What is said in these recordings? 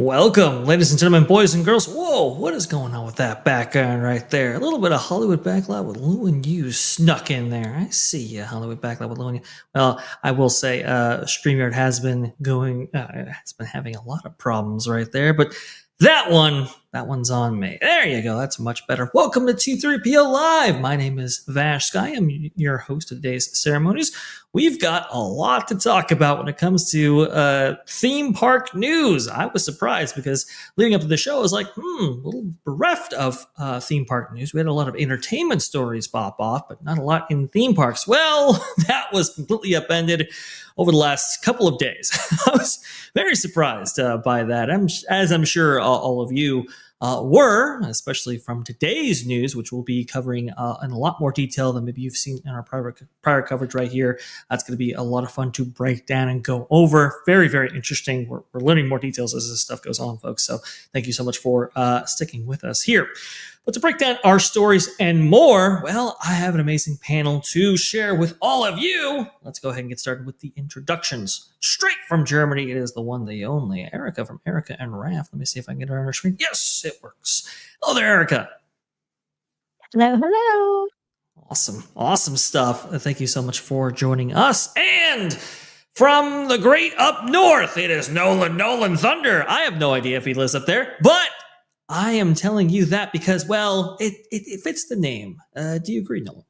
Welcome, ladies and gentlemen, boys and girls. Whoa, what is going on with that background right there? A little bit of Hollywood Backlot with Lou and you snuck in there. I see you, Hollywood Backlot with Lou and you. Well, I will say, StreamYard has been having a lot of problems right there, but that one's on me. There you go. That's much better. Welcome to T3PO Live. My name is VashSky. I'm your host of today's ceremonies. We've got a lot to talk about when it comes to theme park news. I was surprised because leading up to the show, I was like, a little bereft of theme park news. We had a lot of entertainment stories pop off, but not a lot in theme parks. Well, that was completely upended over the last couple of days. I was very surprised by that, as I'm sure all of you were, especially from today's news, which we'll be covering in a lot more detail than maybe you've seen in our prior coverage right here. That's going to be a lot of fun to break down and go over. Very, very interesting. We're learning more details as this stuff goes on, folks. So thank you so much for sticking with us here. But to break down our stories and more, well, I have an amazing panel to share with all of you. Let's go ahead and get started with the introductions. Straight from Germany, it is the one, the only, Erika from Erika and Raf. Let me see if I can get her on our screen. Yes, it works. Hello there, Erika. Hello, hello. Awesome stuff. Thank you so much for joining us. And from the great up north, it is Nolan Thunder. I have no idea if he lives up there, but I am telling you that because, well, it fits the name. Do you agree, Nolan?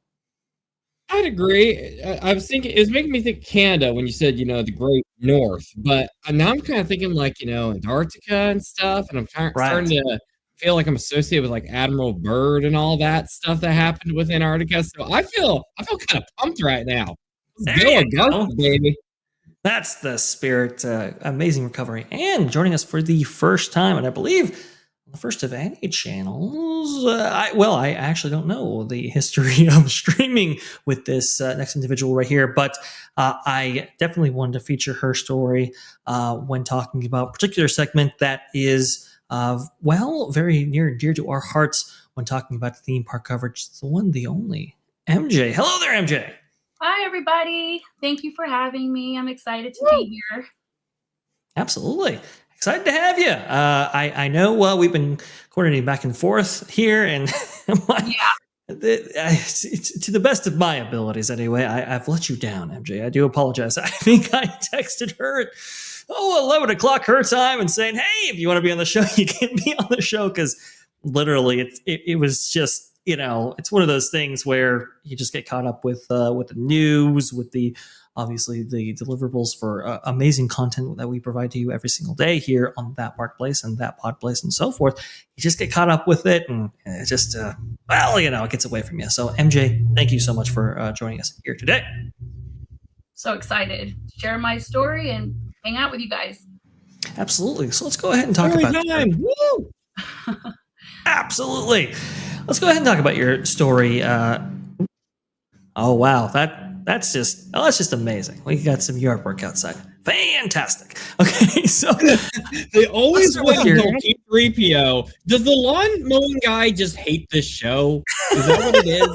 I'd agree. I was thinking, it was making me think Canada when you said, the Great North. But now I'm kind of thinking like, Antarctica and stuff. And I'm starting to feel like I'm associated with like Admiral Byrd and all that stuff that happened with Antarctica. So I feel kind of pumped right now. Let's go, baby. That's the spirit. Amazing recovery. And joining us for the first time, and I believe the first of any channels. I actually don't know the history of streaming with this next individual right here, but I definitely wanted to feature her story when talking about a particular segment that is, very near and dear to our hearts when talking about the theme park coverage. It's the one, the only, MJ. Hello there, MJ. Hi, everybody. Thank you for having me. I'm excited to be here. Absolutely. Excited to have you. I know we've been coordinating back and forth here, and to the best of my abilities anyway, I've let you down, MJ. I do apologize. I think I texted her at 11 o'clock her time and saying, hey, if you want to be on the show, you can be on the show, because literally it was just, it's one of those things where you just get caught up with the news, with the obviously the deliverables for amazing content that we provide to you every single day here on That Marketplace and That Pod Place and so forth. You just get caught up with it, and it just it gets away from you. So MJ, thank you so much for joining us here today. So excited to share my story and hang out with you guys. Absolutely. So let's go ahead and talk about time. Woo! Absolutely. Let's go ahead and talk about your story. Oh wow, that's just amazing. We got some yard work outside. Fantastic. Okay, so they always wait until T3PO. Does the lawn mowing guy just hate this show? Is that what it is?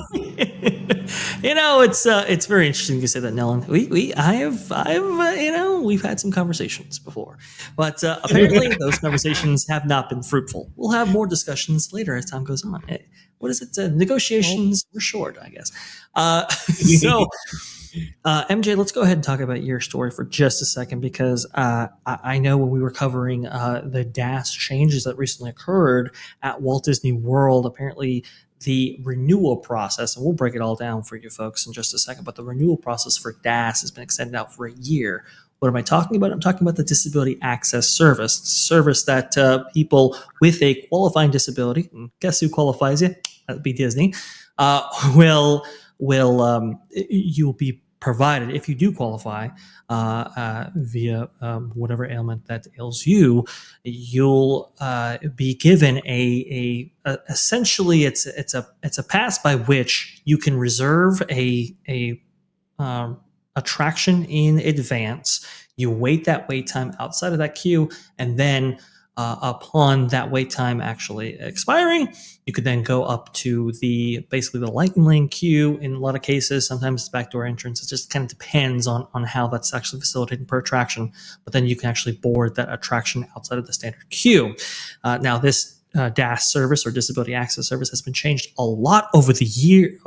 It's very interesting you say that, Nellen. We've had some conversations before, but apparently those conversations have not been fruitful. We'll have more discussions later as time goes on. What is it? Negotiations were short, I guess. So, MJ, let's go ahead and talk about your story for just a second, because I know when we were covering the DAS changes that recently occurred at Walt Disney World, apparently the renewal process, and we'll break it all down for you folks in just a second, but the renewal process for DAS has been extended out for a year. What am I talking about? I'm talking about the Disability Access Service. It's a service that people with a qualifying disability, and guess who qualifies you? That'd be Disney. You'll be provided, if you do qualify via whatever ailment that ails you, you'll be given a essentially it's a pass by which you can reserve a attraction in advance. You wait that wait time outside of that queue, and then upon that wait time actually expiring, you could then go up to basically the lightning lane queue in a lot of cases. Sometimes it's backdoor entrance. It just kind of depends on how that's actually facilitated per attraction. But then you can actually board that attraction outside of the standard queue. Now this DAS service, or Disability Access Service, has been changed a lot over the year,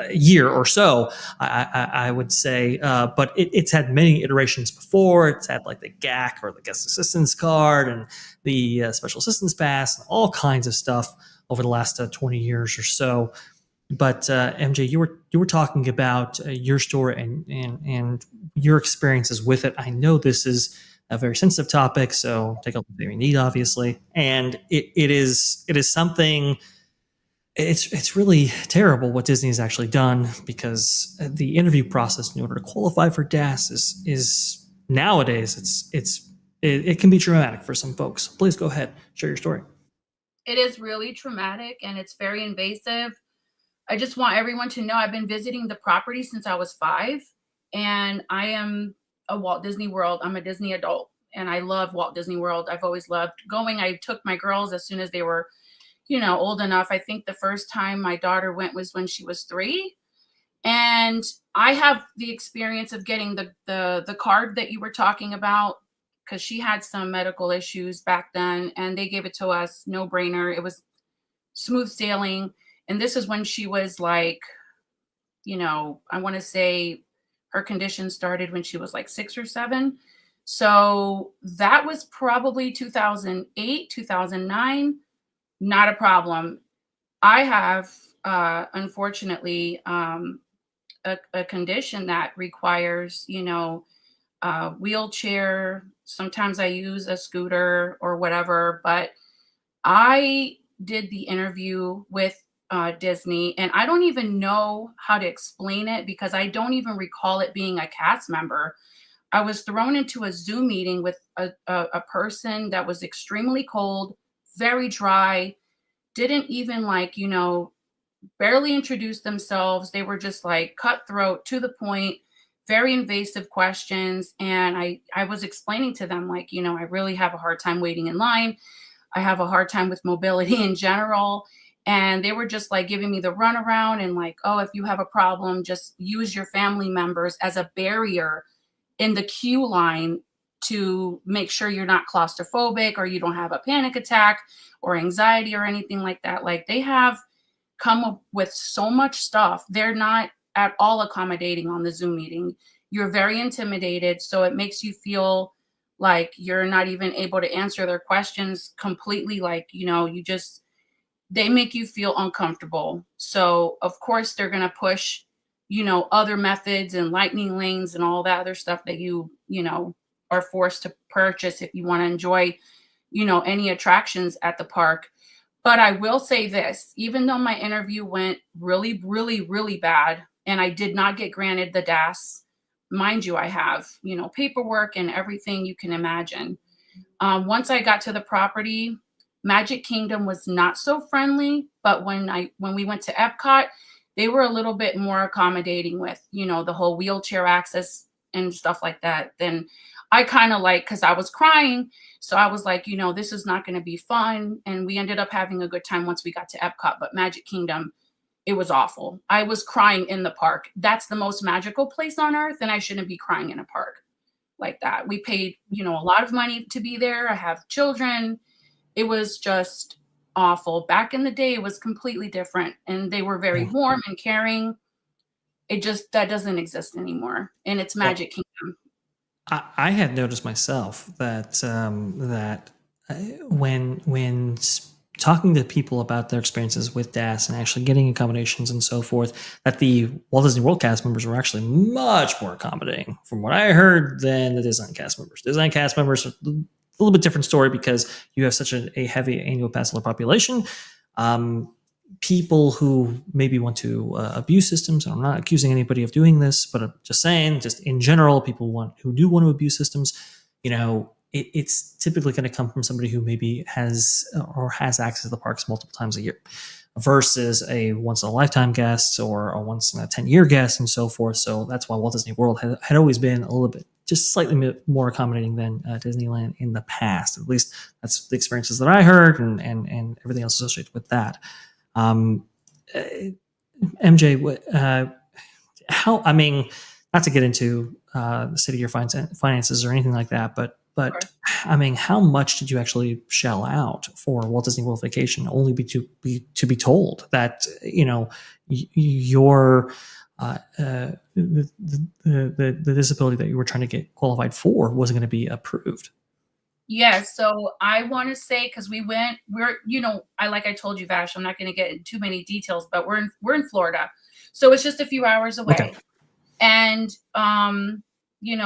year or so, I would say. But it's had many iterations before. It's had like the GAC, or the Guest Assistance Card, and the Special Assistance Pass, and all kinds of stuff over the last 20 years or so. But MJ, you were talking about your story and your experiences with it. I know this is a very sensitive topic, so take all the time you need, obviously. And it is something. It's really terrible what Disney has actually done, because the interview process in order to qualify for DAS is nowadays it can be traumatic for some folks. Please go ahead, share your story. It is really traumatic, and it's very invasive. I just want everyone to know I've been visiting the property since I was 5, and I am a Walt Disney World. I'm a Disney adult, and I love Walt Disney World. I've always loved going. I took my girls as soon as they were, old enough. I think the first time my daughter went was when she was 3. And I have the experience of getting the card that you were talking about, because she had some medical issues back then, and they gave it to us, no brainer. It was smooth sailing. And this is when she was like, I want to say her condition started when she was like 6 or 7. So that was probably 2008, 2009. Not a problem. I have, unfortunately, a condition that requires, a wheelchair. Sometimes I use a scooter or whatever, but I did the interview with Disney, and I don't even know how to explain it, because I don't even recall it being a cast member. I was thrown into a Zoom meeting with a person that was extremely cold, very dry, didn't even barely introduce themselves. They were just like cutthroat, to the point, very invasive questions. And I was explaining to them, I really have a hard time waiting in line. I have a hard time with mobility in general. And they were just like giving me the runaround and like, oh, if you have a problem, just use your family members as a barrier in the queue line to make sure you're not claustrophobic or you don't have a panic attack or anxiety or anything like that. Like they have come up with so much stuff. They're not at all accommodating on the Zoom meeting. You're very intimidated. So it makes you feel like you're not even able to answer their questions completely. Like, they make you feel uncomfortable. So of course they're going to push, other methods and lightning lanes and all that other stuff that you are forced to purchase if you want to enjoy, any attractions at the park. But I will say this, even though my interview went really, really, really bad, and I did not get granted the DAS, mind you, I have, paperwork and everything you can imagine. Once I got to the property, Magic Kingdom was not so friendly, but when we went to Epcot, they were a little bit more accommodating with, the whole wheelchair access and stuff like that. Then I kind of because I was crying. So I was like, this is not going to be fun. And we ended up having a good time once we got to Epcot, but Magic Kingdom, it was awful. I was crying in the park. That's the most magical place on earth. And I shouldn't be crying in a park like that. We paid, a lot of money to be there. I have children. It was just awful. Back in the day, it was completely different. And they were very warm and caring. That doesn't exist anymore. And it's Magic Kingdom. I had noticed myself that when talking to people about their experiences with DAS and actually getting accommodations and so forth, that the Walt Disney World cast members were actually much more accommodating, from what I heard, than the Disneyland cast members. Disneyland cast members are a little bit different story because you have such a heavy annual pass holder population. People who maybe want to abuse systems, and I'm not accusing anybody of doing this, but I'm just saying, just in general, people who do want to abuse systems, it's typically going to come from somebody who maybe has access to the parks multiple times a year versus a once in a lifetime guest or a once in a 10-year guest and so forth. So that's why Walt Disney World had always been a little bit, just slightly more accommodating than Disneyland in the past. At least that's the experiences that I heard and everything else associated with that. MJ, not to get into the state of your finances or anything like that, but how much did you actually shell out for Walt Disney World Vacation, only to be told that your the disability that you were trying to get qualified for wasn't going to be approved? Yes. So I want to say, because like I told you, Vash, I'm not going to get into too many details, but we're in Florida. So it's just a few hours away. Okay. And,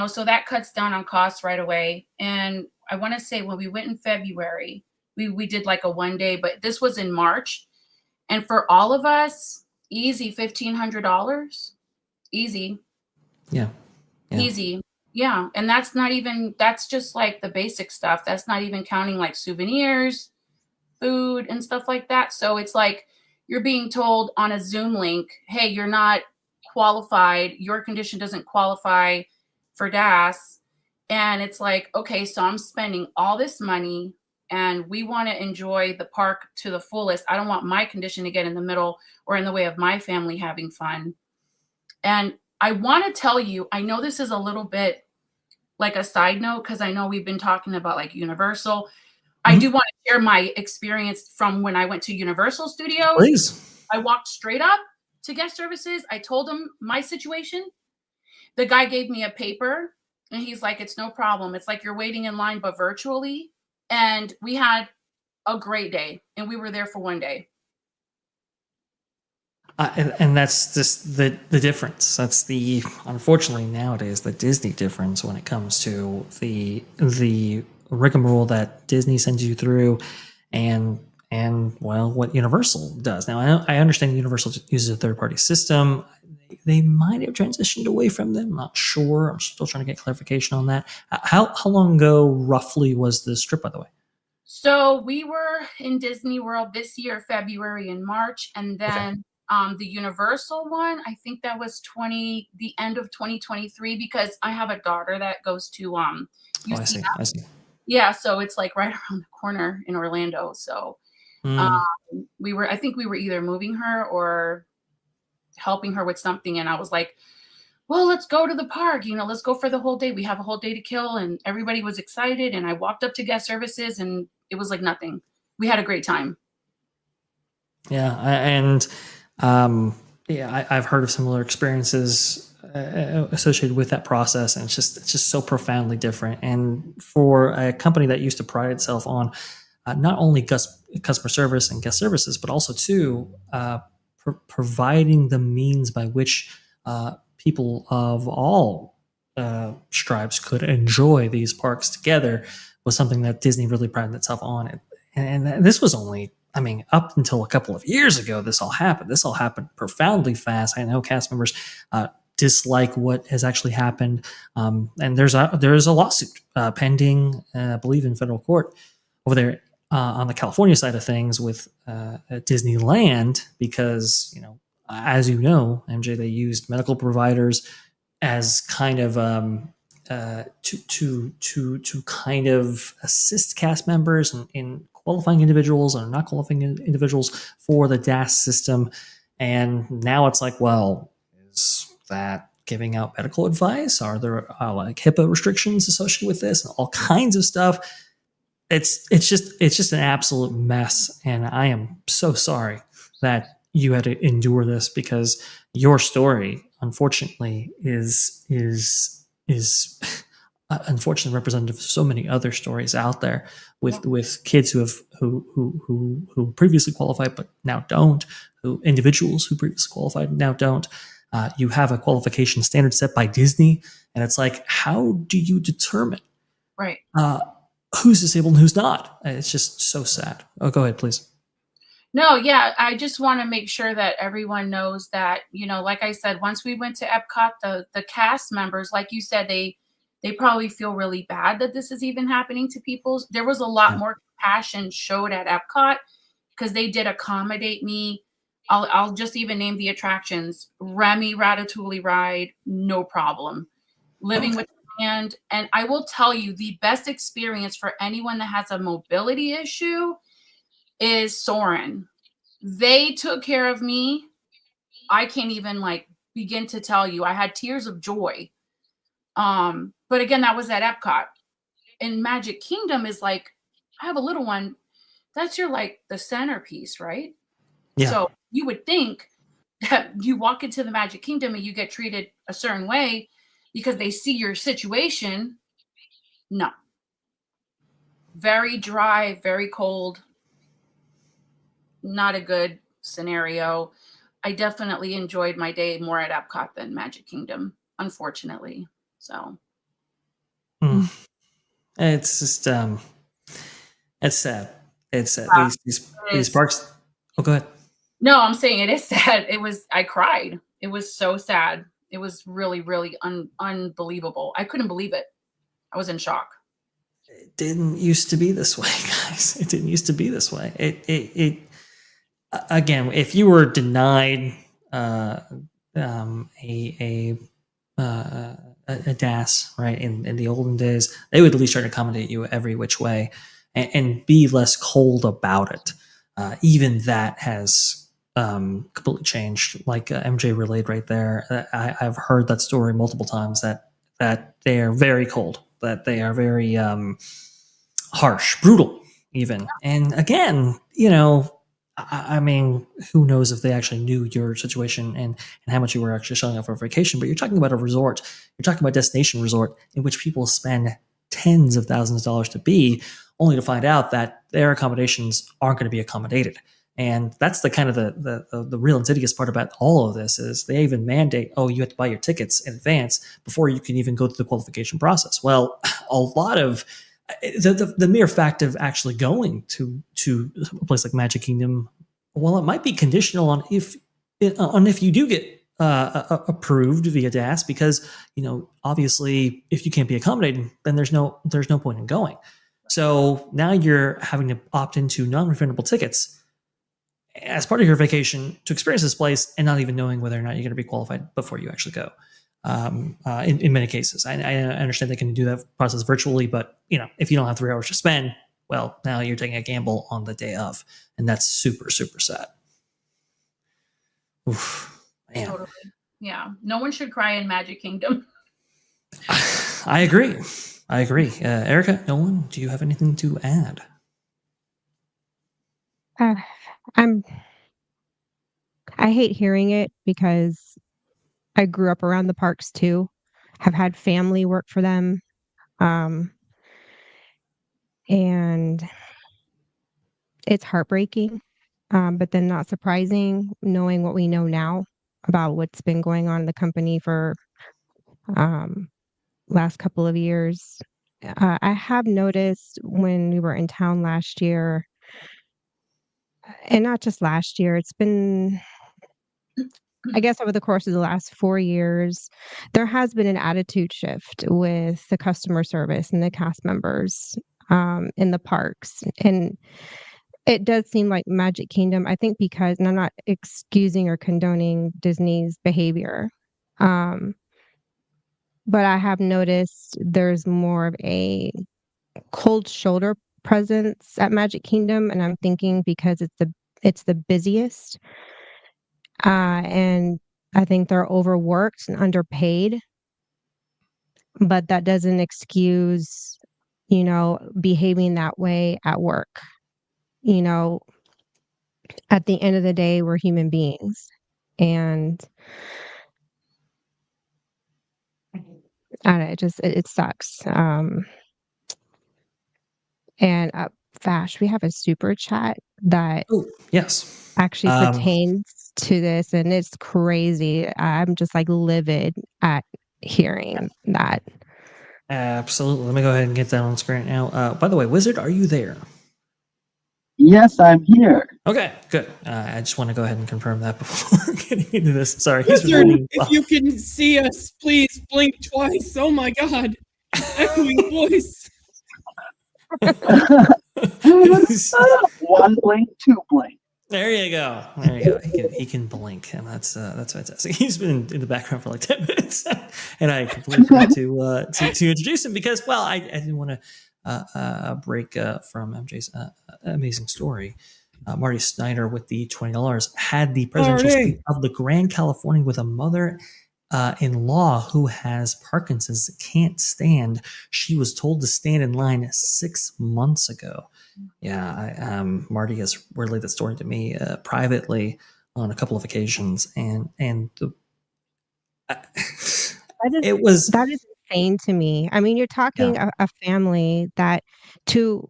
so that cuts down on costs right away. And I want to say when we went in February, we did like a 1 day, but this was in March. And for all of us, easy $1,500. Easy. Yeah. Easy. Yeah. And that's just like the basic stuff. That's not even counting like souvenirs, food and stuff like that. So it's like you're being told on a Zoom link, hey, you're not qualified. Your condition doesn't qualify for DAS. And it's like, okay, so I'm spending all this money and we want to enjoy the park to the fullest. I don't want my condition to get in the middle or in the way of my family having fun. And I want to tell you, I know this is a little bit like a side note, because I know we've been talking about like Universal. I do want to share my experience from when I went to Universal Studios. Please. I walked straight up to guest services. I told him my situation. The guy gave me a paper and he's like, it's no problem. It's like you're waiting in line, but virtually. And we had a great day and we were there for 1 day. And that's just the difference. That's unfortunately nowadays the Disney difference when it comes to the rigmarole that Disney sends you through, and well, what Universal does. Now I understand Universal uses a third-party system. They might have transitioned away from them. I'm not sure. I'm still trying to get clarification on that. How long ago roughly was this trip, by the way? So we were in Disney World this year, February and March, and then the Universal one, I think that was the end of 2023, because I have a daughter that goes to I see. Yeah, so it's like right around the corner in Orlando. So Mm. I think we were either moving her or helping her with something. And I was like, well, let's go to the park. Let's go for the whole day. We have a whole day to kill. And everybody was excited. And I walked up to guest services and it was like nothing. We had a great time. Yeah. I've heard of similar experiences associated with that process. And it's just so profoundly different. And for a company that used to pride itself on not only customer service and guest services, but also too providing the means by which people of all stripes could enjoy these parks together was something that Disney really prided itself on. And this was only, up until a couple of years ago, this all happened. This all happened profoundly fast. I know cast members dislike what has actually happened. And there's a lawsuit pending, I believe, in federal court over there on the California side of things with Disneyland, because, as you know, MJ, they used medical providers as kind of to kind of assist cast members in qualifying individuals or not qualifying individuals for the DAS system. And now it's like, well, is that giving out medical advice? Are there like HIPAA restrictions associated with this and all kinds of stuff? It's just an absolute mess. And I am so sorry that you had to endure this, because your story, unfortunately, is unfortunately representative of so many other stories out there with kids who previously qualified but now don't, individuals who previously qualified now don't. You have a qualification standard set by Disney, and it's like, how do you determine Right. Who's disabled and who's not? It's just so sad. Oh, go ahead, please. No, yeah, I just want to make sure that everyone knows that, like I said, once we went to Epcot, the cast members, like you said, they probably feel really bad that this is even happening to people. There was a lot more compassion showed at Epcot because they did accommodate me. I'll just even name the attractions: Remy Ratatouille ride, no problem. Living with and I will tell you, the best experience for anyone that has a mobility issue is Soarin'. They took care of me. I can't even begin to tell you. I had tears of joy. But again, that was at Epcot. And Magic Kingdom is I have a little one. That's your the centerpiece, right? Yeah. So you would think that you walk into the Magic Kingdom and you get treated a certain way because they see your situation. No. Very dry, very cold. Not a good scenario. I definitely enjoyed my day more at Epcot than Magic Kingdom, unfortunately. So it's just it's sad. It's sad. These parks. Oh, go ahead. No, I'm saying it is sad. I cried. It was so sad. It was really, really unbelievable. I couldn't believe it. I was in shock. It didn't used to be this way, guys. It didn't used to be this way. It again, if you were denied a DAS, right, in the olden days, they would at least try to accommodate you every which way and be less cold about it. Even that has completely changed. Like MJ relayed right there, I've heard that story multiple times, that they are very cold, that they are very harsh, brutal even. And again, who knows if they actually knew your situation and how much you were actually showing up for a vacation. But you're talking about a resort. You're talking about a destination resort in which people spend tens of thousands of dollars to be, only to find out that their accommodations aren't going to be accommodated. And that's the kind of the real insidious part about all of this, is they even mandate, you have to buy your tickets in advance before you can even go through the qualification process. Well, a lot of the mere fact of actually going to a place like Magic Kingdom, well, it might be conditional on if you do get approved via DAS, because obviously if you can't be accommodated, then there's no point in going. So now you're having to opt into non-refundable tickets as part of your vacation to experience this place, and not even knowing whether or not you're going to be qualified before you actually go. In many cases, I understand they can do that process virtually, but if you don't have 3 hours to spend, Well, now you're taking a gamble on the day of, and that's super, super sad. Oof, man. Totally. Yeah. No one should cry in Magic Kingdom. I agree. Erika, Nolan, do you have anything to add? I hate hearing it because I grew up around the parks too, have had family work for them. And it's heartbreaking, but then not surprising knowing what we know now about what's been going on in the company for last couple of years. I have noticed when we were in town last year, and not just last year, it's been, I guess, over the course of the last 4 years, there has been an attitude shift with the customer service and the cast members in the parks. And it does seem like Magic Kingdom, I think because, and I'm not excusing or condoning Disney's behavior, but I have noticed there's more of a cold shoulder presence at Magic Kingdom, and I'm thinking because it's the busiest, and I think they're overworked and underpaid, but that doesn't excuse, behaving that way at work. At the end of the day, we're human beings, and I don't know, it sucks. And Vash, we have a super chat that Oh, yes. actually pertains to this, and it's crazy. I'm just like livid at hearing that. Absolutely. Let me go ahead and get that on screen now. By the way, Wizard, are you there? Yes, I'm here. Okay, good. I just want to go ahead and confirm that before getting into this. Sorry. Wizard, if you can see us, please blink twice. Oh my God. Echoing voice. One blink, two blink. There you go. He can blink, and that's fantastic. He's been in the background for like 10 minutes, and I completely forgot to introduce him because, well, I didn't want to break from MJ's amazing story. Marty Snyder with the $20 had the presidential suite of the Grand California with a mother in law who has Parkinson's, can't stand. She was told to stand in line 6 months ago. Yeah, Marty has relayed that story to me privately on a couple of occasions, and that is insane to me. I mean, you're talking a family that to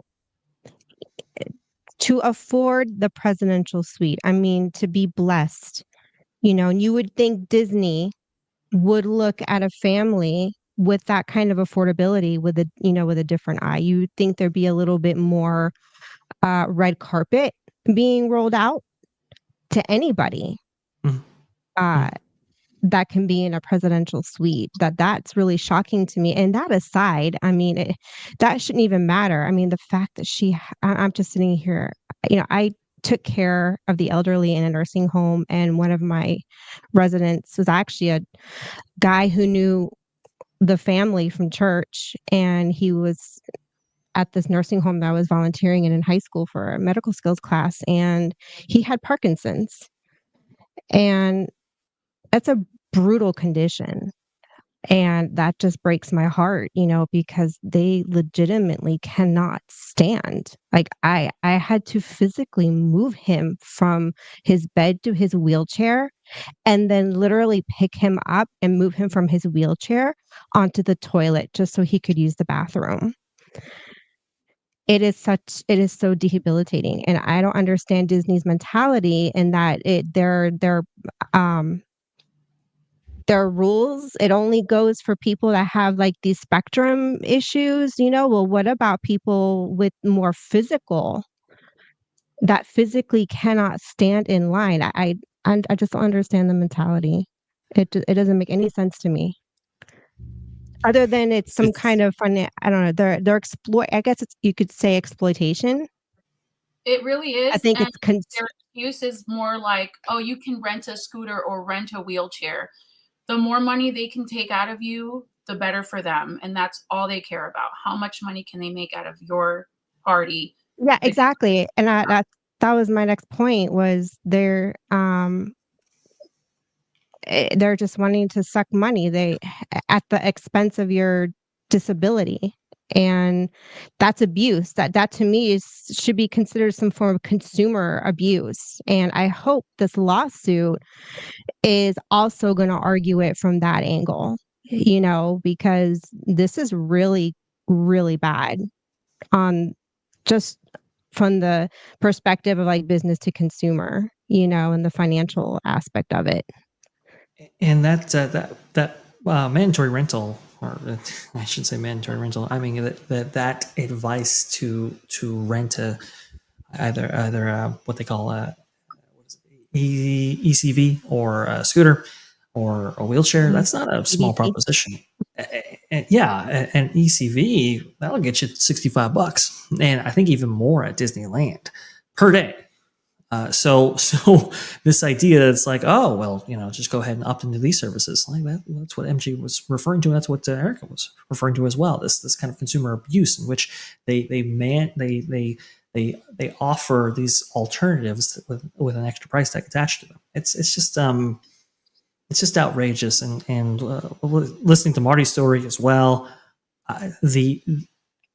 afford the presidential suite. I mean, to be blessed, and you would think Disney would look at a family with that kind of affordability with a different eye. You would think there'd be a little bit more red carpet being rolled out to anybody that can be in a presidential suite. That's really shocking to me. And that aside, I mean, that shouldn't even matter. I mean, the fact that I'm just sitting here, I took care of the elderly in a nursing home, and one of my residents was actually a guy who knew the family from church, and he was at this nursing home that I was volunteering in high school for a medical skills class, and he had Parkinson's, and that's a brutal condition. And that just breaks my heart, because they legitimately cannot stand. Like I had to physically move him from his bed to his wheelchair, and then literally pick him up and move him from his wheelchair onto the toilet just so he could use the bathroom. It is so debilitating, and I don't understand Disney's mentality in that their rules, it only goes for people that have like these spectrum issues, well, what about people with more that physically cannot stand in line? I just don't understand the mentality. It doesn't make any sense to me. Other than it's some kind of fun, I don't know. They're I guess you could say exploitation. It really is. I think and it's their excuse is more like, oh, you can rent a scooter or rent a wheelchair. The more money they can take out of you, the better for them, and that's all they care about. How much money can they make out of your party. Yeah, exactly. And that was my next point was they're just wanting to suck money at the expense of your disability. And that's abuse. That to me should be considered some form of consumer abuse. And I hope this lawsuit is also going to argue it from that angle, because this is really, really bad on just from the perspective of like business to consumer, and the financial aspect of it. And that mandatory rental, or I should say mandatory rental. I mean that advice to rent either what they call ECV or a scooter or a wheelchair. That's not a small proposition. Yeah, an ECV that'll get you $65, and I think even more at Disneyland per day. So this idea that it's like, oh well, just go ahead and opt into these services, like that's what MG was referring to. That's what Erika was referring to as well. This kind of consumer abuse in which they offer these alternatives with an extra price tag attached to them. It's just outrageous. And listening to Marty's story as well,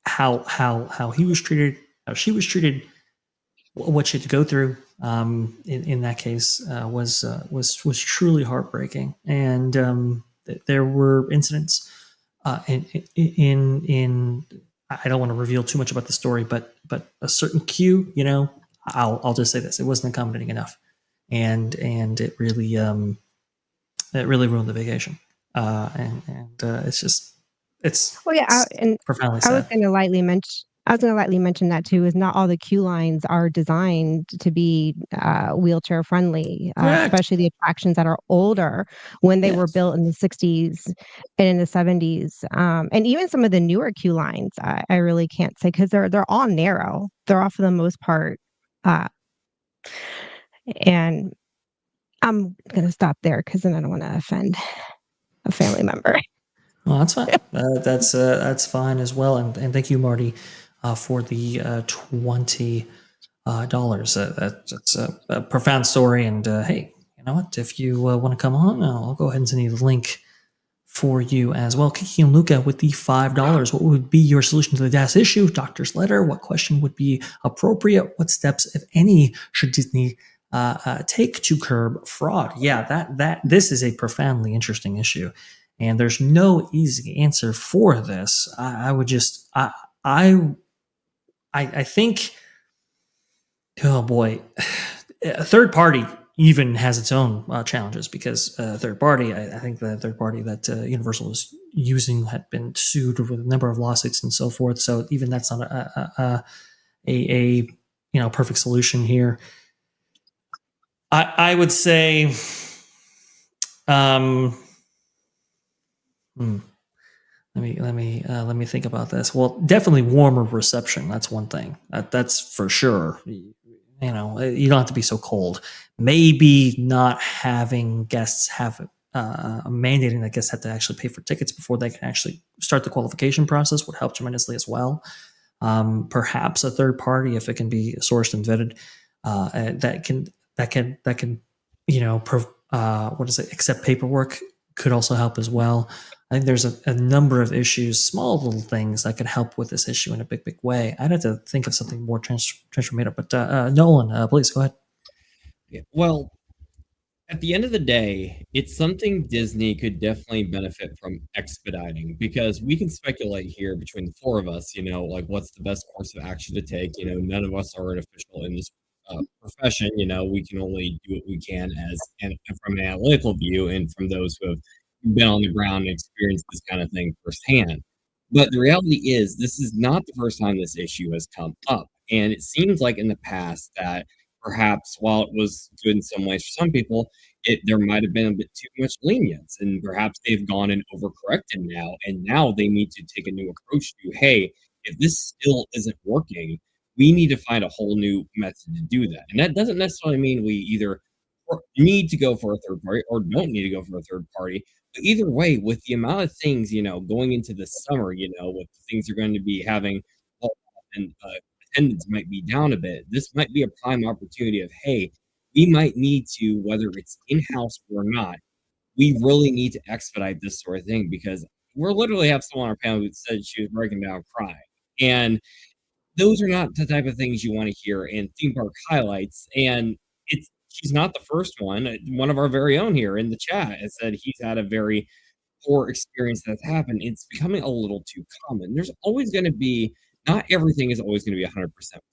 how he was treated, how she was treated, what she had to go through in that case was truly heartbreaking. And there were incidents in I don't want to reveal too much about the story, but a certain queue, I'll just say this: it wasn't accommodating enough, and it really ruined the vacation. And it's well, yeah, profoundly sad. I was going to lightly mention that too. Is not all the queue lines are designed to be wheelchair friendly, especially the attractions that are older when they were built in the 60s and in the 70s, and even some of the newer queue lines. I really can't say because they're all narrow. They're all for the most part, and I'm going to stop there because then I don't want to offend a family member. Well, that's fine. That's fine as well. And thank you, Marty, for the $20. That's a profound story. And hey, you know what? If you want to come on, I'll go ahead and send you the link for you as well. Kiki and Luca with the $5. What would be your solution to the DAS issue? Doctor's letter. What question would be appropriate? What steps, if any, should Disney take to curb fraud? Yeah, this is a profoundly interesting issue. And there's no easy answer for this. I think, oh boy, a third party even has its own challenges because third party, I think the third party that Universal was using had been sued with a number of lawsuits and so forth. So even that's not a perfect solution here. I would say, Let me think about this. Well, definitely warmer reception. That's one thing. That's for sure. You don't have to be so cold. Maybe not having guests mandating that guests have to actually pay for tickets before they can actually start the qualification process would help tremendously as well. Perhaps a third party, if it can be sourced and vetted, that can accept paperwork could also help as well. I think there's a number of issues, small little things that could help with this issue in a big way. I'd have to think of something more transformative. But Nolan, please go ahead. Yeah, well, at the end of the day, it's something Disney could definitely benefit from expediting, because we can speculate here between the four of us, like what's the best course of action to take. None of us are an official in this profession. We can only do what we can and from an analytical view and from those who have been on the ground and experienced this kind of thing firsthand. But the reality is, this is not the first time this issue has come up. And it seems like in the past that perhaps while it was good in some ways for some people, there might have been a bit too much lenience, and perhaps they've gone and overcorrected now. And now they need to take a new approach to, hey, if this still isn't working, we need to find a whole new method to do that. And that doesn't necessarily mean we either need to go for a third party or don't need to go for a third party. But either way, with the amount of things, going into the summer, what things are going to be having and attendance might be down a bit. This might be a prime opportunity of, hey, we might need to, whether it's in-house or not, we really need to expedite this sort of thing, because we're literally have someone on our panel who said she was breaking down crying. And those are not the type of things you want to hear in theme park highlights. And she's not the first one. One of our very own here in the chat has said he's had a very poor experience that's happened. It's becoming a little too common. There's always going to be, not everything is always going to be 100%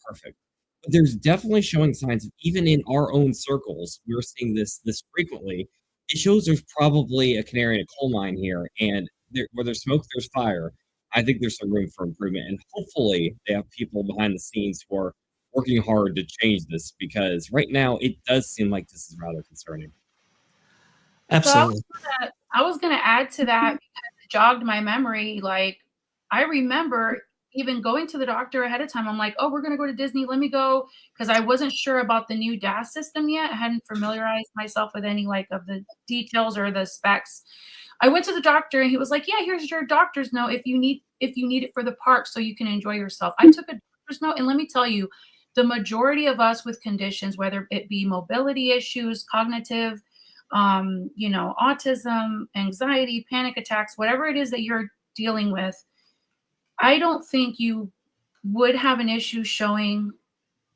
perfect, but there's definitely showing signs of, even in our own circles, we're seeing this frequently. It shows there's probably a canary in a coal mine here, and where there's smoke, there's fire. I think there's some room for improvement, and hopefully they have people behind the scenes who are working hard to change this, because right now it does seem like this is rather concerning. Absolutely. So I was gonna add to that, because it jogged my memory. Like, I remember even going to the doctor ahead of time. I'm like, oh, we're gonna go to Disney. Let me go, because I wasn't sure about the new DAS system yet. I hadn't familiarized myself with any like of the details or the specs. I went to the doctor and he was like, yeah, here's your doctor's note if you need it for the park so you can enjoy yourself. I took a doctor's note, and let me tell you, the majority of us with conditions, whether it be mobility issues, cognitive, autism, anxiety, panic attacks, whatever it is that you're dealing with, I don't think you would have an issue showing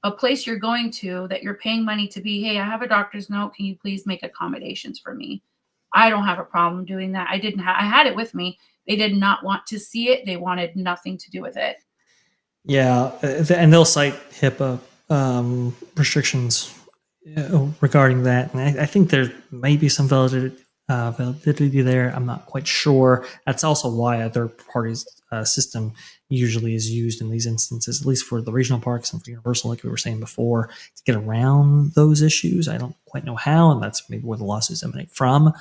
a place you're going to that you're paying money to be, hey, I have a doctor's note. Can you please make accommodations for me? I don't have a problem doing that. I had it with me. They did not want to see it. They wanted nothing to do with it. Yeah, and they'll cite HIPAA restrictions regarding that. And I think there may be some validity there. I'm not quite sure. That's also why a third party's system usually is used in these instances, at least for the regional parks and for Universal, like we were saying before, to get around those issues. I don't quite know how, and that's maybe where the lawsuits emanate from.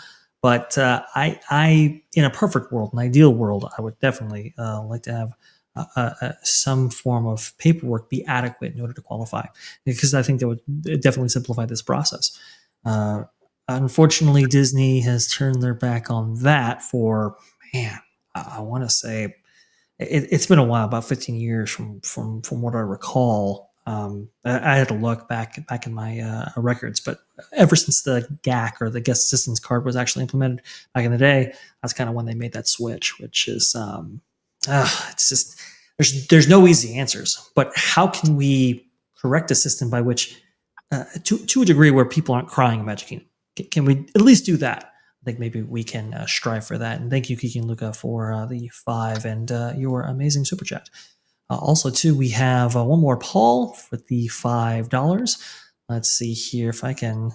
But I, in a perfect world, an ideal world, I would definitely like to have some form of paperwork be adequate in order to qualify, because I think that would definitely simplify this process. Unfortunately, Disney has turned their back on that for, I want to say it's been a while, about 15 years from what I recall. I had to look back in my records, but ever since the GAC, or the guest assistance card, was actually implemented back in the day, that's kind of when they made that switch, which is it's just there's no easy answers. But how can we correct a system by which, to a degree, where people aren't crying in Magic Kingdom? Can we at least do that? I think maybe we can strive for that. And thank you, Kiki and Luca, for the 5 and your amazing super chat. Also, too, we have one more Paul for the $5. Let's see here if I can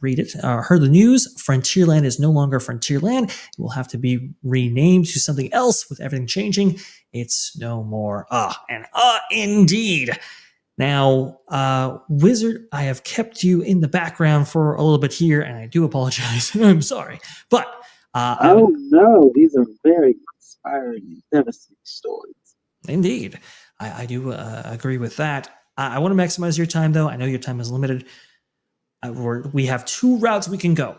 read it. Heard the news. Frontierland is no longer Frontierland. It will have to be renamed to something else. With everything changing, it's no more. Indeed. Now, Wizard, I have kept you in the background for a little bit here, and I do apologize. I'm sorry. But no, these are very inspiring and devastating stories. Indeed. I do agree with that. I want to maximize your time, though. I know your time is limited. We have 2 routes we can go.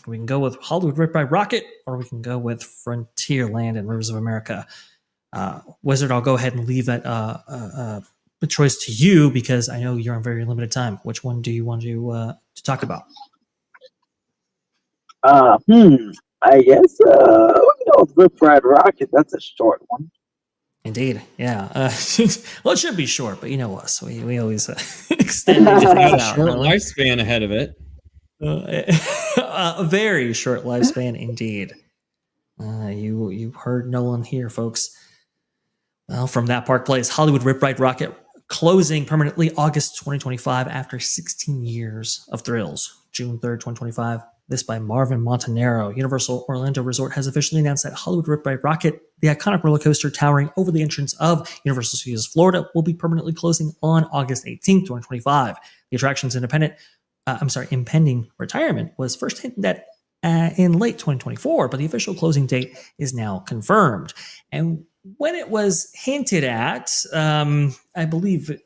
We can go with Hollywood Rip Ride Rockit, or we can go with Frontierland and Rivers of America. Wizard, I'll go ahead and leave that choice to you, because I know you're on very limited time. Which one do you want to talk about? I guess Rip Ride Rockit. That's a short one. Indeed, yeah. Well, it should be short, but you know us. We always extend things out. Short lifespan ahead of it. A very short lifespan, indeed. You heard Nolan here, folks. Well, from that Park Place, Hollywood Rip Ride Rockit closing permanently August 2025 after 16 years of thrills. June 3rd, 2025. This by Marvin Montanaro. Universal Orlando Resort has officially announced that Hollywood Rip Ride Rockit, the iconic roller coaster towering over the entrance of Universal Studios Florida, will be permanently closing on August 18th, 2025. The attraction's impending retirement was first hinted at in late 2024, but the official closing date is now confirmed. And when it was hinted at, I believe,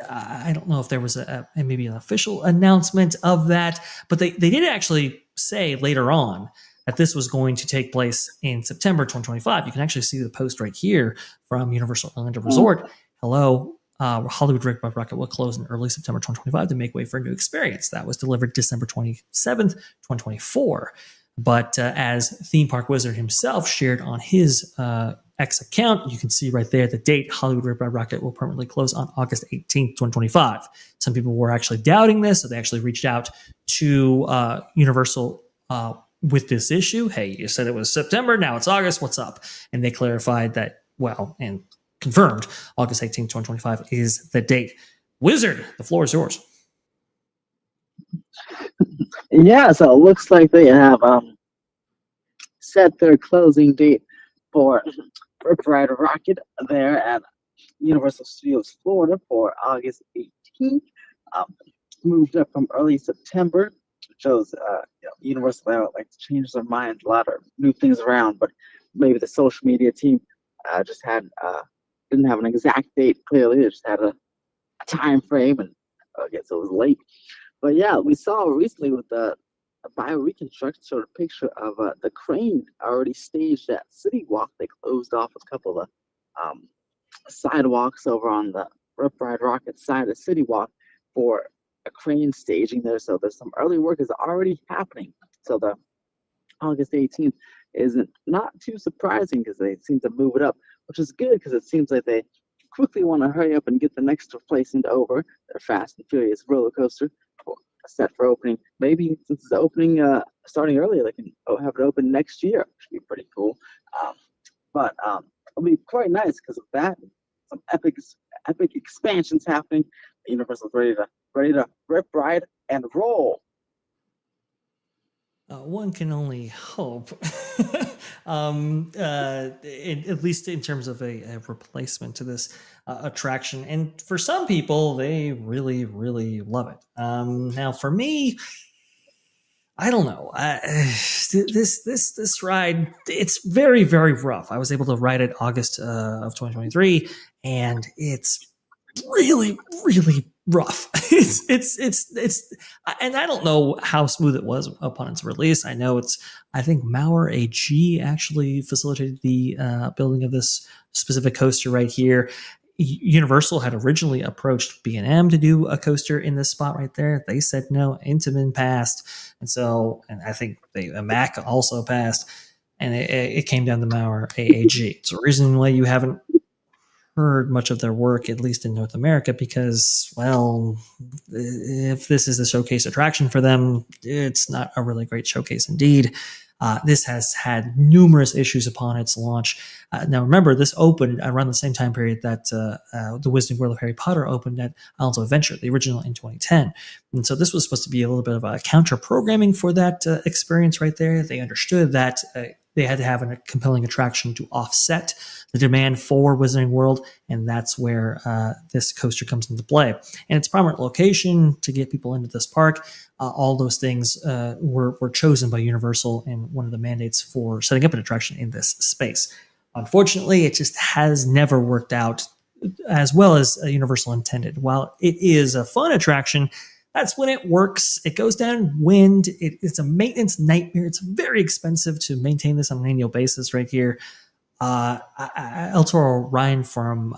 I don't know if there was maybe an official announcement of that, but they did actually say later on that this was going to take place in September 2025. You can actually see the post right here from Universal Orlando Resort. Hello, Hollywood Rip Ride Rockit will close in early September 2025 to make way for a new experience. That was delivered December 27th, 2024. But as theme park wizard himself shared on his X account, you can see right there the date: Hollywood Rip Ride Rockit will permanently close on August 18th, 2025. Some people were actually doubting this, so they actually reached out to Universal with this issue. Hey, you said it was September, now it's August, what's up? And they clarified that, well, and confirmed August 18th, 2025 is the date. Wizard, the floor is yours. Yeah, so it looks like they have set their closing date for Rip Ride Rockit there at Universal Studios Florida for August 18th. Moved up from early September. Shows Universal, they don't like to change their mind, a lot of new things around, but maybe the social media team just had didn't have an exact date clearly. They just had a time frame, and I guess it was late. But yeah, we saw recently with the bio reconstruction showed a picture of the crane already staged at City Walk. They closed off a couple of sidewalks over on the Rip Ride Rockit side of City Walk for a crane staging there. So there's some early work is already happening. So the August 18th isn't not too surprising because they seem to move it up, which is good because it seems like they quickly want to hurry up and get the next replacement over their Fast and Furious roller coaster set for opening. Maybe since it's opening starting earlier, they can have it open next year, which would be pretty cool. But it'll be quite nice because of that. Some epic expansions happening. Universal's ready to rip, ride, and roll. One can only hope, at least in terms of a replacement to this attraction. And for some people, they really, really love it. Now, for me, I don't know. This ride, it's very, very rough. I was able to ride it August of 2023, and it's really, really rough. It's and I don't know how smooth it was upon its release. I think Maurer AG actually facilitated the building of this specific coaster right here. Universal had originally approached B&M to do a coaster in this spot right there. They said no. Intamin passed, and I think Mac also passed, and it came down to Maurer AAG. It's the reason why you haven't heard much of their work, at least in North America, because, well, if this is the showcase attraction for them, it's not a really great showcase indeed. This has had numerous issues upon its launch. Now, remember, this opened around the same time period that the Wizarding World of Harry Potter opened at Islands of Adventure, the original, in 2010. And so this was supposed to be a little bit of a counter-programming for that experience right there. They understood that they had to have a compelling attraction to offset the demand for Wizarding World, and that's where this coaster comes into play. And its prominent location to get people into this park, all those things were chosen by Universal and one of the mandates for setting up an attraction in this space. Unfortunately, it just has never worked out as well as Universal intended. While it is a fun attraction, that's when it works. It goes down wind. It's a maintenance nightmare. It's very expensive to maintain this on an annual basis right here. El Toro Ryan from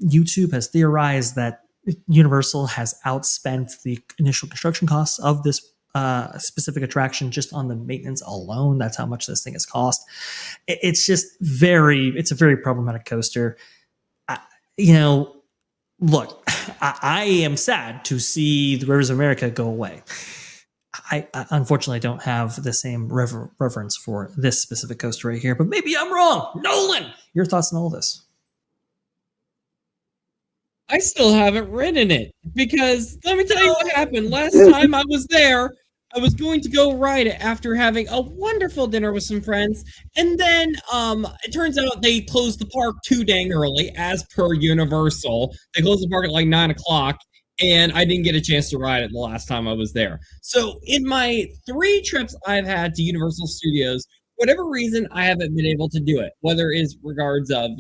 YouTube has theorized that Universal has outspent the initial construction costs of this specific attraction just on the maintenance alone. That's how much this thing has cost. It's a very problematic coaster. Look, I am sad to see the Rivers of America go away. I unfortunately don't have the same reverence for this specific coaster right here, but maybe I'm wrong. Nolan, your thoughts on all this? I still haven't ridden it because let me tell you what happened. Last time I was there, I was going to go ride it after having a wonderful dinner with some friends, and then it turns out they closed the park too dang early, as per Universal. They closed the park at like 9 o'clock, and I didn't get a chance to ride it the last time I was there. So in my 3 trips I've had to Universal Studios, whatever reason, I haven't been able to do it, whether it's regards of,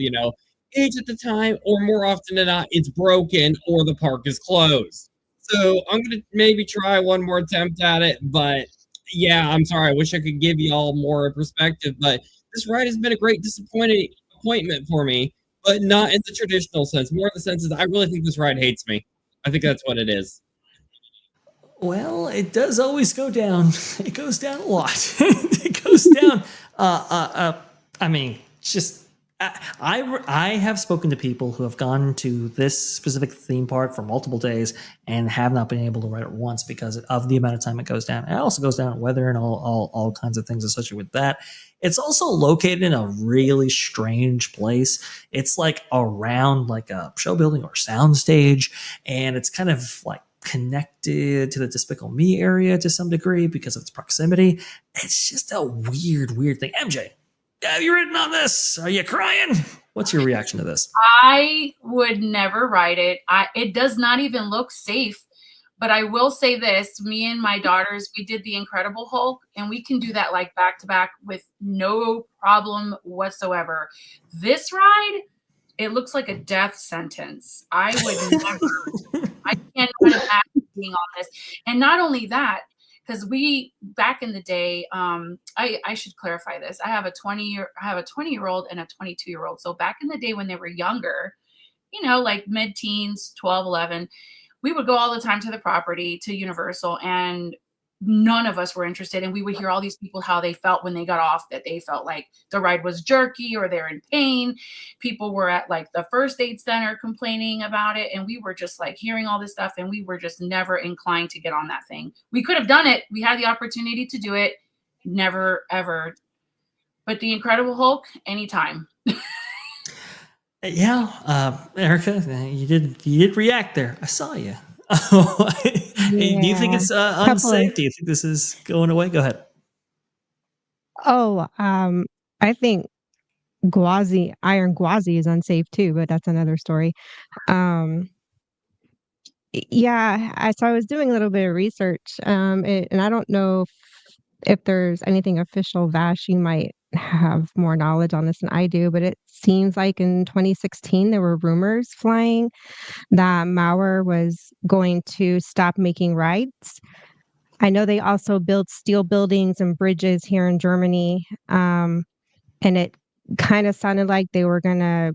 age at the time, or more often than not, it's broken or the park is closed. So I'm going to maybe try one more attempt at it, but yeah, I'm sorry. I wish I could give you all more perspective, but this ride has been a great disappointment for me. but not in the traditional sense. More in the sense is I really think this ride hates me. I think that's what it is. Well, it does always go down. It goes down a lot. It goes down. I mean, just I have spoken to people who have gone to this specific theme park for multiple days and have not been able to ride it once because of the amount of time it goes down. It also goes down weather and all kinds of things associated with that. It's also located in a really strange place. It's like around like a show building or soundstage, and it's kind of like connected to the Despicable Me area to some degree because of its proximity. It's just a weird thing. MJ, have you written on this? Are you crying? What's your reaction to this? I would never ride it. It does not even look safe. But I will say this, me and my daughters, we did the Incredible Hulk, and we can do that like back to back with no problem whatsoever. This ride, it looks like a death sentence. I would never, I cannot imagine being on this. And not only that, because back in the day, I should clarify this. I have a 20-year-old and a 22-year-old. So back in the day when they were younger, like mid-teens, 12, 11, we would go all the time to the property, to Universal, and none of us were interested. And we would hear all these people, how they felt when they got off, that they felt like the ride was jerky or they're in pain. People were at like the first aid center complaining about it. And we were just like hearing all this stuff. And we were just never inclined to get on that thing. We could have done it. We had the opportunity to do it. Never, ever. But the Incredible Hulk, anytime. Yeah, Erika, you did react there. I saw you. Do you think it's unsafe? Do you think this is going away? Go ahead. Oh, I think Iron Gwazi is unsafe too, but that's another story. Yeah, so I was doing a little bit of research, and I don't know if there's anything official. Vash, you might have more knowledge on this than I do, but it seems like in 2016 there were rumors flying that Mauer was going to stop making rides. I know they also built steel buildings and bridges here in Germany, and it kind of sounded like they were going to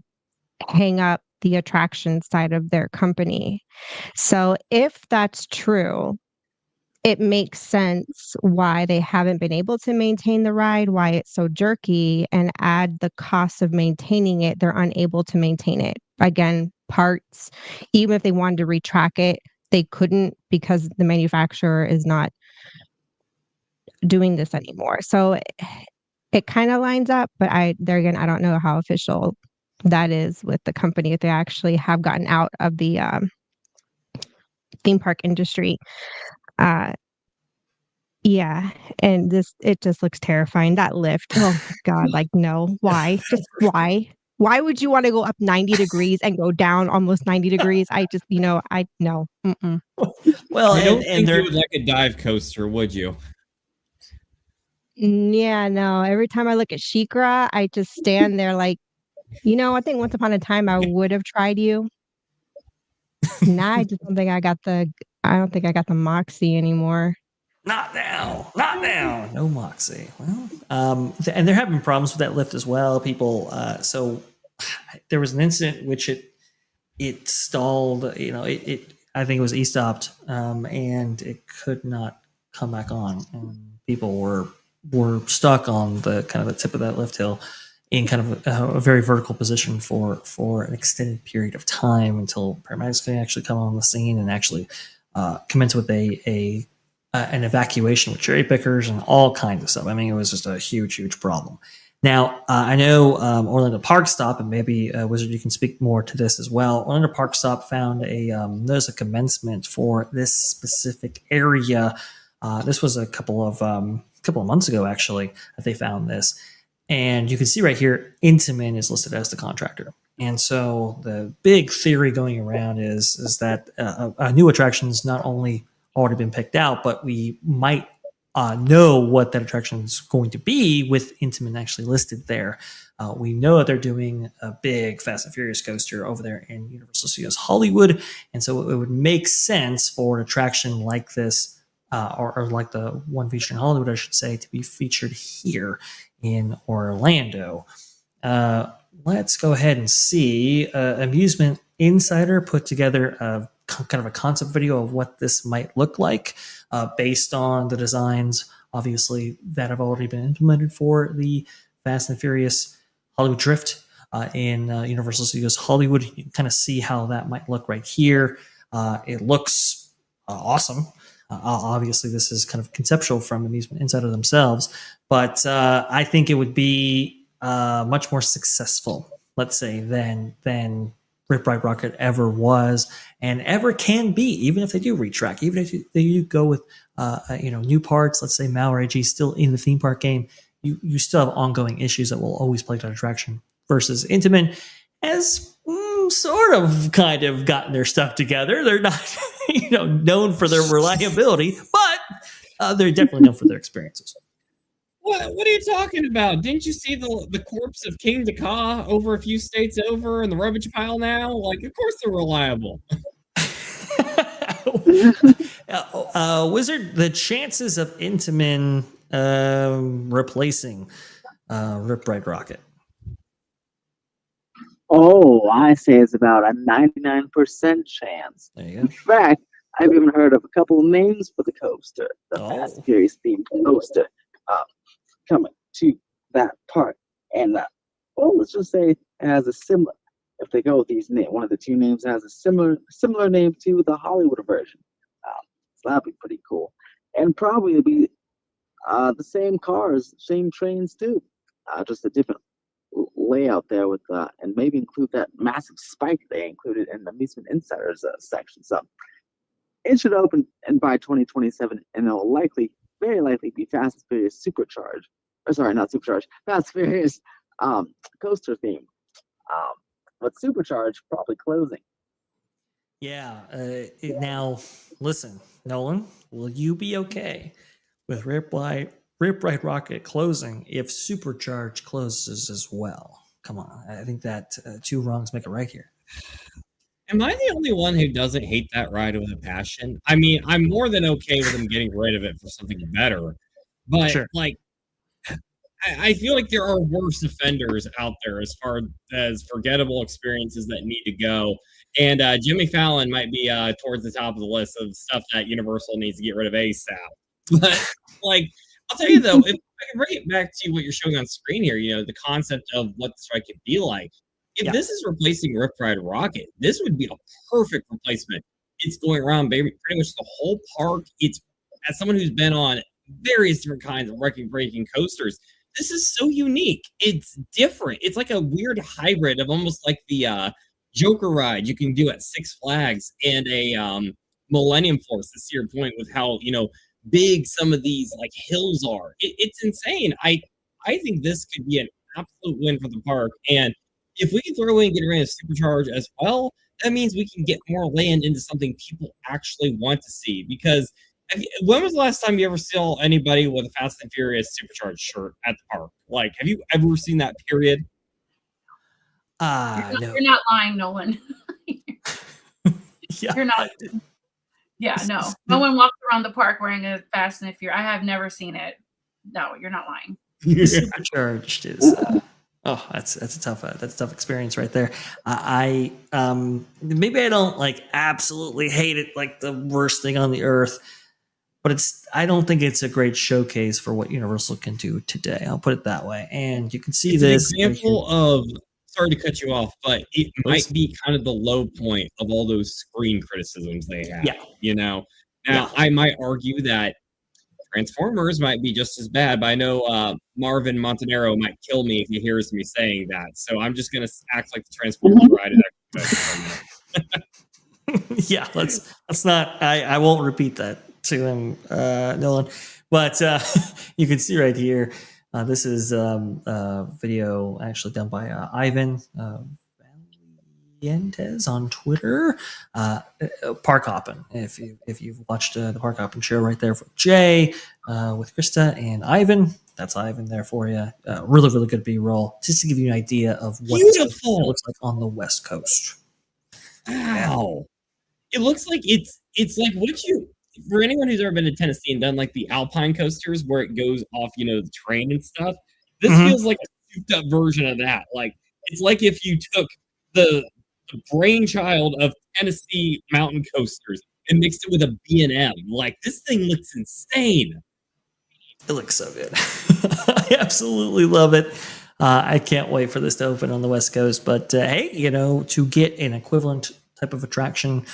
hang up the attraction side of their company. So if that's true, it makes sense why they haven't been able to maintain the ride, why it's so jerky, and add the cost of maintaining it. They're unable to maintain it. Again, parts, even if they wanted to retrack it, they couldn't because the manufacturer is not doing this anymore. So it kind of lines up, but there again, I don't know how official that is with the company, if they actually have gotten out of the theme park industry. Yeah, and it just looks terrifying. That lift, oh God, like no, why? Just why? Why would you want to go up 90 degrees and go down almost 90 degrees? I just, no. Mm-mm. Well, I don't think you would like a dive coaster, would you? Yeah, no. Every time I look at SheiKra, I just stand there like, I think once upon a time I would have tried you. Now I just don't think I got the moxie anymore. Not now. No moxie. Well, and there have been problems with that lift as well. People, so there was an incident in which it stalled. I think it was e-stopped, and it could not come back on, and people were stuck on the kind of the tip of that lift hill in kind of a very vertical position for an extended period of time until paramedics can actually come on the scene and actually commence with an evacuation with cherry pickers and all kinds of stuff. I mean, it was just a huge problem. Now, I know Orlando Park Stop, and maybe Wizard, you can speak more to this as well. Orlando Park Stop found a notice of commencement for this specific area. This was a couple of months ago, actually, that they found this. And you can see right here, Intamin is listed as the contractor. And so the big theory going around is that a new attraction is not only already been picked out, but we might know what that attraction is going to be with Intamin actually listed there. We know that they're doing a big Fast and Furious coaster over there in Universal Studios Hollywood, and so it would make sense for an attraction like this, or like the one featured in Hollywood, I should say, to be featured here in Orlando. let's go ahead and see. Amusement Insider put together a kind of a concept video of what this might look like based on the designs, obviously, that have already been implemented for the Fast and Furious Hollywood Drift in Universal Studios Hollywood. You can kind of see how that might look right here. It looks awesome. Obviously, this is kind of conceptual from Amusement Insider themselves, but I think it would be much more successful, let's say, than Rip Ride Rockit ever was and ever can be, even if they do retrack, even if they do go with new parts. Let's say Mallory G still in the theme park game, you still have ongoing issues that will always plague that attraction. Versus Intamin has sort of kind of gotten their stuff together. They're not known for their reliability, but they're definitely known for their experiences. What are you talking about? Didn't you see the corpse of King Dakar over a few states over in the rubbish pile now? Like, of course they're reliable. Wizard, the chances of Intamin replacing Rip Ride Rockit. Oh, I say it's about a 99% chance. There you go. In fact, I've even heard of a couple of names for the coaster, the Fast and Furious themed coaster, coming to that park. And let's just say it has a similar. If they go with these names, one of the two names has a similar name to the Hollywood version. So that'd be pretty cool. And probably it'd be the same cars, same trains too, just a different layout there with and maybe include that massive spike they included in the Amusement Insiders section. So it should open by 2027, and it'll very likely be Fast and Furious Supercharged. Or sorry, not Supercharged. Fast and Furious coaster theme. But Supercharged probably closing. Yeah. Now, listen, Nolan, will you be okay with Rip Ride Rockit closing if Supercharged closes as well? Come on. I think that two wrongs make a right here. Am I the only one who doesn't hate that ride with a passion? I mean, I'm more than okay with them getting rid of it for something better. But, Sure. like, I feel like there are worse offenders out there as far as forgettable experiences that need to go. And Jimmy Fallon might be towards the top of the list of stuff that Universal needs to get rid of ASAP. But, like, I'll tell you, though, if I can bring it back to what you're showing on screen here, the concept of what this ride could be like. If this is replacing Rip Ride Rockit, this would be a perfect replacement. It's going around pretty much the whole park. It's, as someone who's been on various different kinds of record-breaking coasters, this is so unique. It's different. It's like a weird hybrid of almost like the Joker ride you can do at Six Flags and a Millennium Force. To see your point with how big some of these like hills are. It's insane. I think this could be an absolute win for the park. And if we can throw in and get rid of Supercharge as well, that means we can get more land into something people actually want to see. Because when was the last time you ever saw anybody with a Fast and Furious Supercharged shirt at the park? Like, have you ever seen that, period? No. You're not lying, Nolan. Yeah. You're not. Yeah, no. No one walks around the park wearing a Fast and Furious. I have never seen it. No, you're not lying. Supercharged is that's a tough experience right there. I maybe I don't like absolutely hate it like the worst thing on the earth, but I don't think it's a great showcase for what Universal can do today. I'll put it that way. And you can see this an example of, sorry to cut you off, but it might be kind of the low point of all those screen criticisms they have. Now I might argue that Transformers might be just as bad, but I know Marvin Montanaro might kill me if he hears me saying that. So I'm just going to act like the Transformers ride is yeah, let's not. I won't repeat that to him, Nolan. But you can see right here. This is a video actually done by Ivan Valientes on Twitter. Park Hoppin'. If you've watched the Park Hoppin' show right there with Jay, with Krista and Ivan, that's Ivan there for you. Really, really good B-roll, just to give you an idea of what it looks like on the West Coast. Wow, it looks like it's like what you. For anyone who's ever been to Tennessee and done like the Alpine coasters where it goes off, the train and stuff, this feels like a souped up version of that. Like, it's like if you took the brainchild of Tennessee mountain coasters and mixed it with a B&M. Like, this thing looks insane. It looks so good. I absolutely love it. I can't wait for this to open on the West Coast. But hey, to get an equivalent type of attraction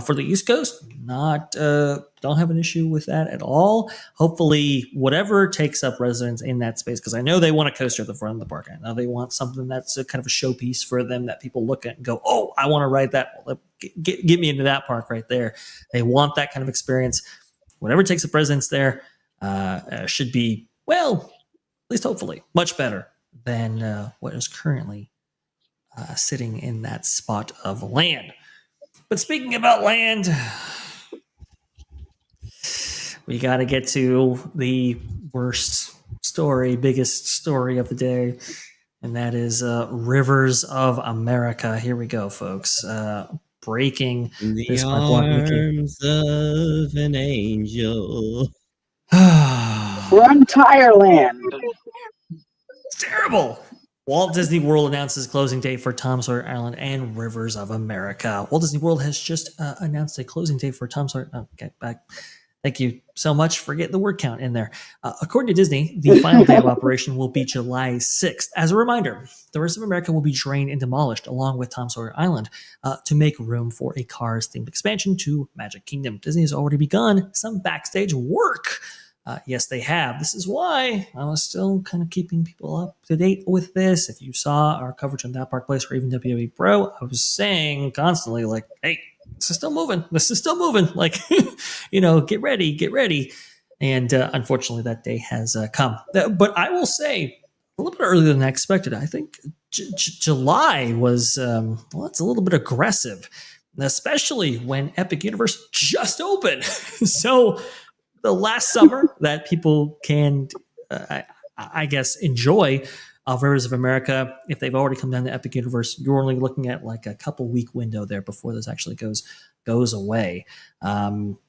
for the East Coast, don't have an issue with that at all. Hopefully, whatever takes up residents in that space, because I know they want a coaster at the front of the park. I know they want something that's a kind of a showpiece for them that people look at and go, "Oh, I want to ride that. Get me into that park right there." They want that kind of experience. Whatever takes up residents there should be, well, at least hopefully, much better than what is currently sitting in that spot of land. But speaking about land, we got to get to the biggest story of the day, and that is Rivers of America. Here we go, folks. Breaking in the this arms of an angel. Frontierland. It's terrible. Walt Disney World announces closing date for Tom Sawyer Island and Rivers of America. Walt Disney World has just announced a closing date for Tom Sawyer. Okay, back. Thank you so much for getting the word count in there. According to Disney, the final day of operation will be July 6th. As a reminder, the Rivers of America will be drained and demolished along with Tom Sawyer Island to make room for a Cars-themed expansion to Magic Kingdom. Disney has already begun some backstage work. Yes, they have. This is why I was still kind of keeping people up to date with this. If you saw our coverage on That Park Place or even WWE Pro, I was saying constantly, like, hey, this is still moving. This is still moving. Like, get ready. And unfortunately, that day has come. But I will say, a little bit earlier than I expected. I think July was, it's a little bit aggressive, especially when Epic Universe just opened. So the last summer that people can, I guess, enjoy Rivers of America, if they've already come down to Epic Universe, you're only looking at like a couple week window there before this actually goes away.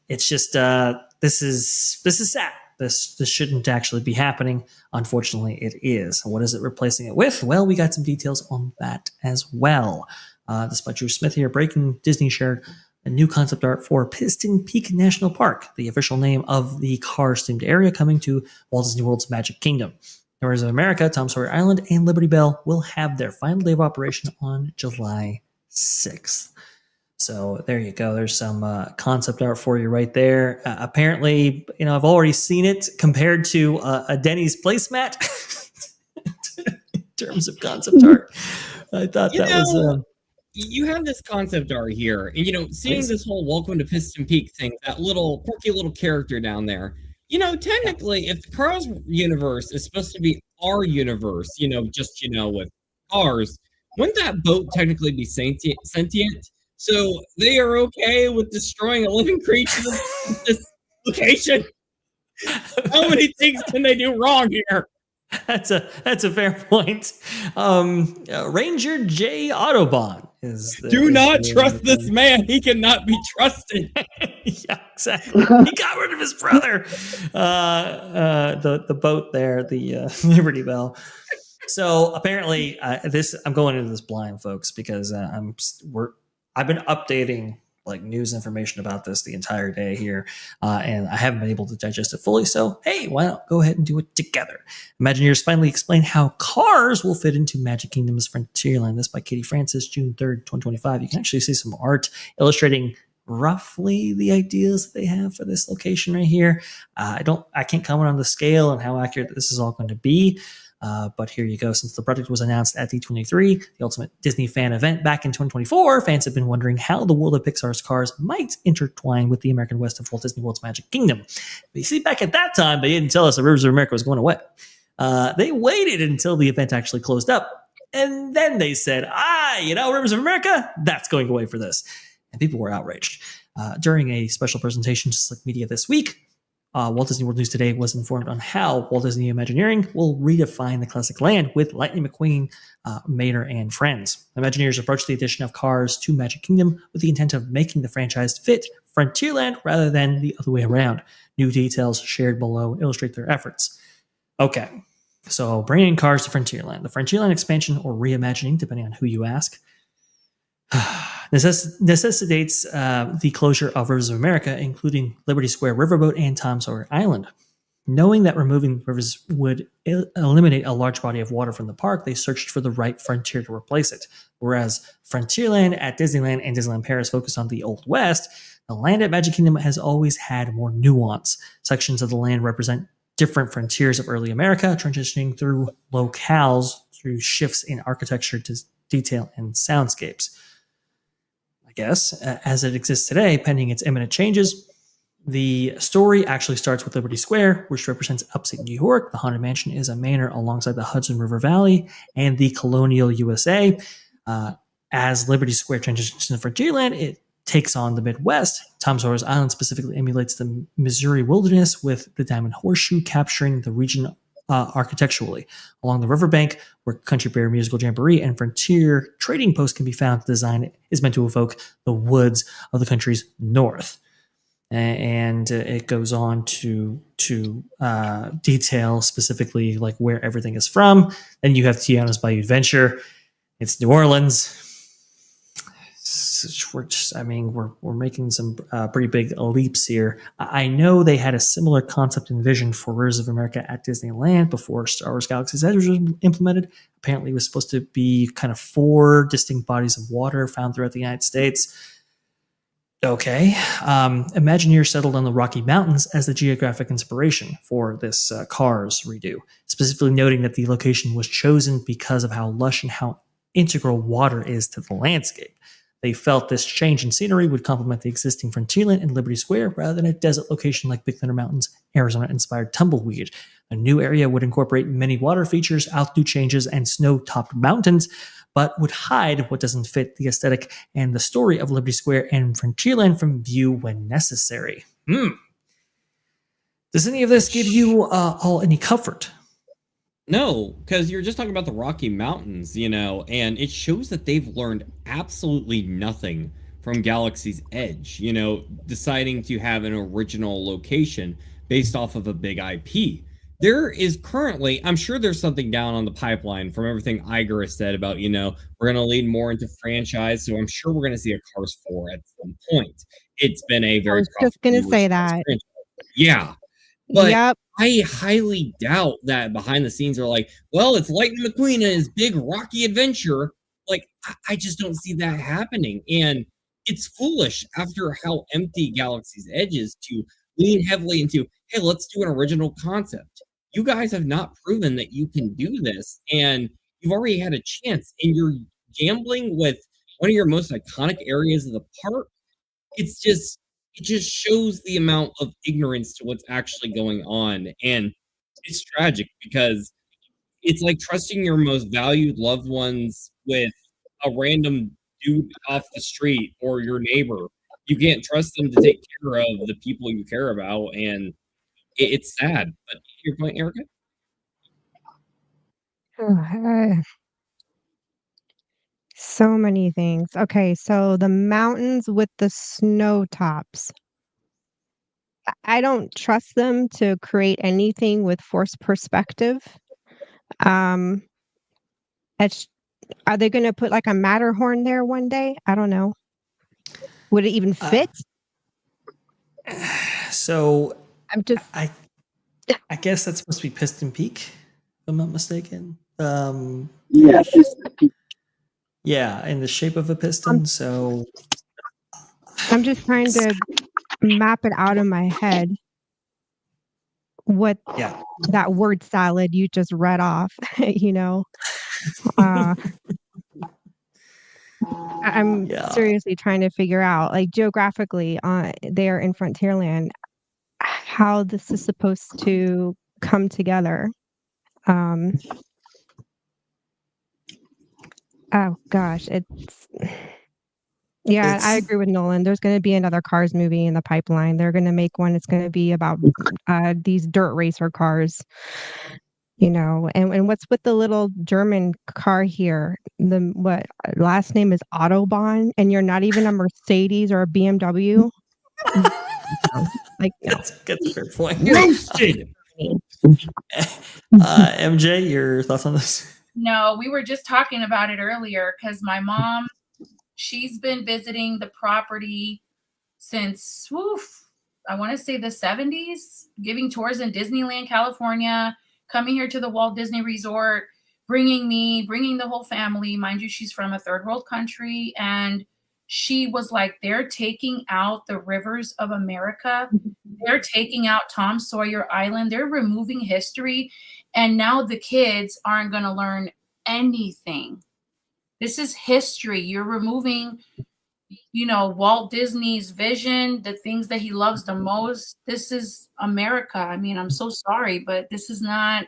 It's just this is sad. This shouldn't actually be happening. Unfortunately, it is. What is it replacing it with? Well, we got some details on that as well. Despite Drew Smith here, Breaking Disney shared a new concept art for Piston Peak National Park, the official name of the Cars-themed area coming to Walt Disney World's Magic Kingdom. Rivers of America, Tom Sawyer Island, and Liberty Bell will have their final day of operation on July 6th. So there you go. There's some concept art for you right there. Apparently, I've already seen it compared to a Denny's placemat in terms of concept art. I thought that was... You have this concept art here, and seeing this whole Welcome to Piston Peak thing, that little quirky little character down there. Technically, if the Cars universe is supposed to be our universe, with cars, wouldn't that boat technically be sentient? So they are okay with destroying a living creature at this location? How many things can they do wrong here? That's a fair point. Ranger J. Autobahn do not trust this man. He cannot be trusted. Yeah, exactly. He got rid of his brother. The boat there, the Liberty Bell. So apparently, I'm going into this blind, folks, because I've been updating like news information about this the entire day here, and I haven't been able to digest it fully. So, hey, why not go ahead and do it together? Imagineers finally explain how cars will fit into Magic Kingdom's Frontierland. This by Katie Francis, June 3rd, 2025. You can actually see some art illustrating roughly the ideas that they have for this location right here. I can't comment on the scale and how accurate this is all going to be. But here you go. Since the project was announced at D23, the Ultimate Disney Fan event back in 2024, fans have been wondering how the world of Pixar's cars might intertwine with the American West of Walt Disney World's Magic Kingdom. But you see, back at that time, they didn't tell us that Rivers of America was going away. They waited until the event actually closed up, and then they said, Rivers of America, that's going away for this. And people were outraged. During a special presentation to Slick Media this week, Walt Disney World News Today was informed on how Walt Disney Imagineering will redefine the classic land with Lightning McQueen, Mater, and friends. Imagineers approached the addition of Cars to Magic Kingdom with the intent of making the franchise fit Frontierland rather than the other way around. New details shared below illustrate their efforts. Okay, So bringing cars to Frontierland. The Frontierland expansion, or reimagining, depending on who you ask, necessitates the closure of Rivers of America, including Liberty Square Riverboat and Tom Sawyer Island. Knowing that removing rivers would eliminate a large body of water from the park, they searched for the right frontier to replace it. Whereas Frontierland at Disneyland and Disneyland Paris focused on the Old West, the land at Magic Kingdom has always had more nuance. Sections of the land represent different frontiers of early America, transitioning through locales through shifts in architecture, detail, and soundscapes. I guess, as it exists today, pending its imminent changes, the story actually starts with Liberty Square, which represents upstate New York. The Haunted Mansion is a manor alongside the Hudson River Valley and the colonial USA. As Liberty Square transitions to Frontierland, it takes on the Midwest. Tom Sawyer's Island specifically emulates the Missouri wilderness, with the Diamond Horseshoe capturing the region architecturally. Along the riverbank, where Country Bear Musical Jamboree and Frontier Trading Post can be found, the design is meant to evoke the woods of the country's north. And it goes on to detail specifically like where everything is from. Then you have Tiana's Bayou Adventure. It's New Orleans. We're making some pretty big leaps here. I know they had a similar concept and vision for Rivers of America at Disneyland before Star Wars Galaxy's Edge was implemented. Apparently, it was supposed to be kind of 4 distinct bodies of water found throughout the United States. Okay. Imagineers settled on the Rocky Mountains as the geographic inspiration for this Cars redo, specifically noting that the location was chosen because of how lush and how integral water is to the landscape. They felt this change in scenery would complement the existing Frontierland and Liberty Square rather than a desert location like Big Thunder Mountain's Arizona-inspired Tumbleweed. A new area would incorporate many water features, altitude changes, and snow-topped mountains, but would hide what doesn't fit the aesthetic and the story of Liberty Square and Frontierland from view when necessary. Does any of this give you all any comfort? No, because you're just talking about the Rocky Mountains, and it shows that they've learned absolutely nothing from Galaxy's Edge, deciding to have an original location based off of a big IP. There is currently, I'm sure there's something down on the pipeline from everything Iger has said about, we're going to lean more into franchise. So I'm sure we're going to see a Cars 4 at some point. It's been a very, I was just going to say that. Franchise. Yeah. But yep. I highly doubt that behind the scenes are like, well, it's Lightning McQueen and his big Rocky adventure. Like, I just don't see that happening. And it's foolish after how empty Galaxy's Edge is to lean heavily into, hey, let's do an original concept. You guys have not proven that you can do this, and you've already had a chance, and you're gambling with one of your most iconic areas of the park. It just shows the amount of ignorance to what's actually going on, and it's tragic because it's like trusting your most valued loved ones with a random dude off the street or your neighbor. You can't trust them to take care of the people you care about, and it's sad. But your point, Erika? So many things. Okay, so the mountains with the snow tops. I don't trust them to create anything with forced perspective. Are they going to put like a Matterhorn there one day? I don't know. Would it even fit? So I'm just. I guess that's supposed to be Piston Peak, if I'm not mistaken. Yeah, Piston Peak. Yeah, in the shape of a piston. So I'm just trying to map it out in my head. What that word salad you just read off, I'm seriously trying to figure out, like, geographically, there in Frontierland, how this is supposed to come together. Oh gosh, I agree with Nolan. There's going to be another Cars movie in the pipeline. They're going to make one. It's going to be about these dirt racer cars, and what's with the little German car here? What last name is Autobahn, and you're not even a Mercedes or a BMW. Like that's a fair point. Roasted. MJ, your thoughts on this? No, we were just talking about it earlier because my mom, she's been visiting the property since, I want to say the 70s, giving tours in Disneyland, California, coming here to the Walt Disney Resort, bringing the whole family. Mind you, she's from a third world country. And she was like, they're taking out the rivers of America. They're taking out Tom Sawyer Island. They're removing history. And now the kids aren't going to learn anything. This is history. You're removing, Walt Disney's vision, the things that he loves the most. This is America. I mean, I'm so sorry, but this is not.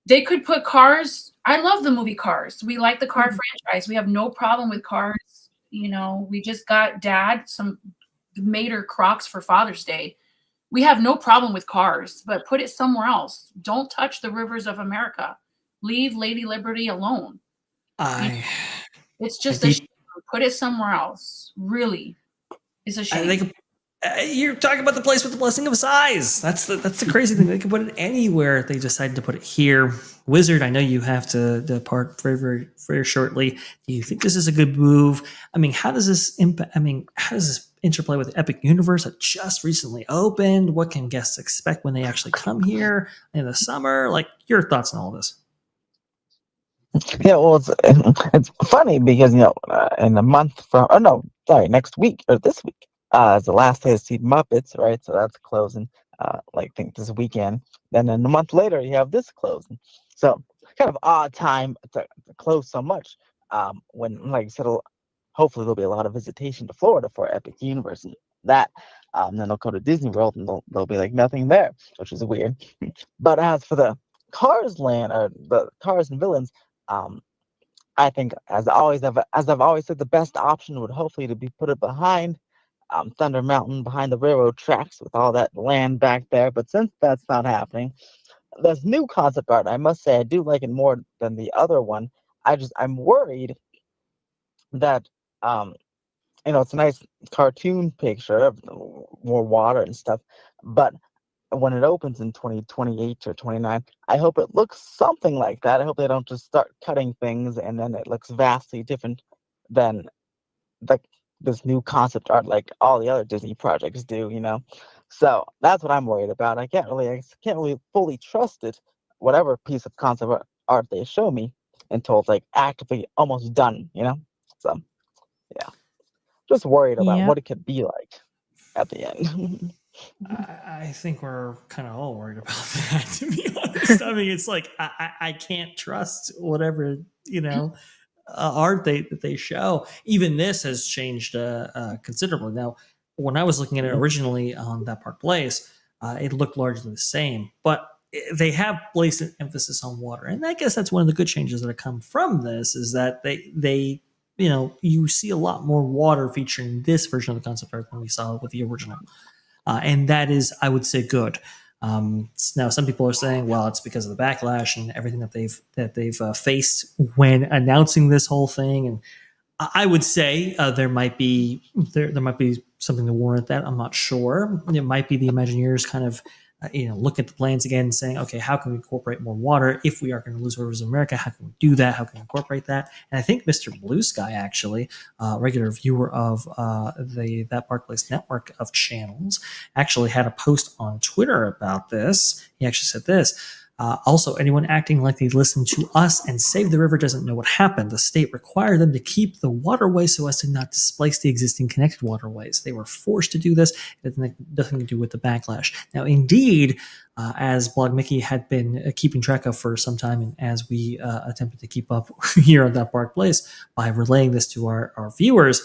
They could put Cars. I love the movie Cars. We like the car franchise. We have no problem with Cars. We just got Dad some Mater Crocs for Father's Day. We have no problem with Cars, but put it somewhere else. Don't touch the rivers of America. Leave Lady Liberty alone. It's just a shame. Put it somewhere else. Really, it's a shame. I think you're talking about the place with the blessing of size. That's the crazy thing. They can put it anywhere. They decided to put it here. Wizard, I know you have to depart very, very, very shortly. Do you think this is a good move? I mean, how does this impact? I mean, how does this interplay with the Epic Universe that just recently opened? What can guests expect when they actually come here in the summer? Like, your thoughts on all this? Yeah, well, it's funny because in a month from next week or this week is the last day to see Muppets, right? So that's closing. I think this weekend. Then a month later, you have this closing. So kind of odd time to close so much. When, like I said, hopefully there'll be a lot of visitation to Florida for Epic Universe and that. Then they'll go to Disney World and there'll be like nothing there, which is weird. But as for the Cars Land or the Cars and Villains, I think as I've always said, the best option would hopefully to be put it behind Thunder Mountain, behind the railroad tracks with all that land back there. But since that's not happening, this new concept art, I must say, I do like it more than the other one. I'm worried that it's a nice cartoon picture of more water and stuff, but when it opens in 2028 or 29, I hope it looks something like that. I hope they don't just start cutting things and then it looks vastly different than this new concept art like all the other Disney projects do, So that's what I'm worried about. I can't really fully trust it, whatever piece of concept art they show me, until it's like actively almost done, So yeah, just worried about what it could be like at the end. I think we're kind of all worried about that, to be honest. I mean, it's like I can't trust whatever art that they show. Even this has changed considerably. Now, when I was looking at it originally on that Park Place, it looked largely the same, but they have placed an emphasis on water, and I guess that's one of the good changes that have come from this. Is that they you see a lot more water featuring this version of the concept art than we saw with the original. And that is, I would say, good. Now, some people are saying, well, it's because of the backlash and everything that they've faced when announcing this whole thing. And I would say there might be something to warrant that. I'm not sure. It might be the Imagineers kind of look at the plans again and saying, okay, how can we incorporate more water if we are going to lose rivers of America? How can we do that? How can we incorporate that? And I think Mr. Blue Sky, actually, regular viewer of that Park Place network of channels, actually had a post on Twitter about this. He actually said this. Also, anyone acting like they listen to us and save the river doesn't know what happened. The state required them to keep the waterway so as to not displace the existing connected waterways. They were forced to do this. It had nothing to do with the backlash. Now, indeed, as Blog Mickey had been keeping track of for some time, and as we attempted to keep up here at that Park Place by relaying this to our viewers,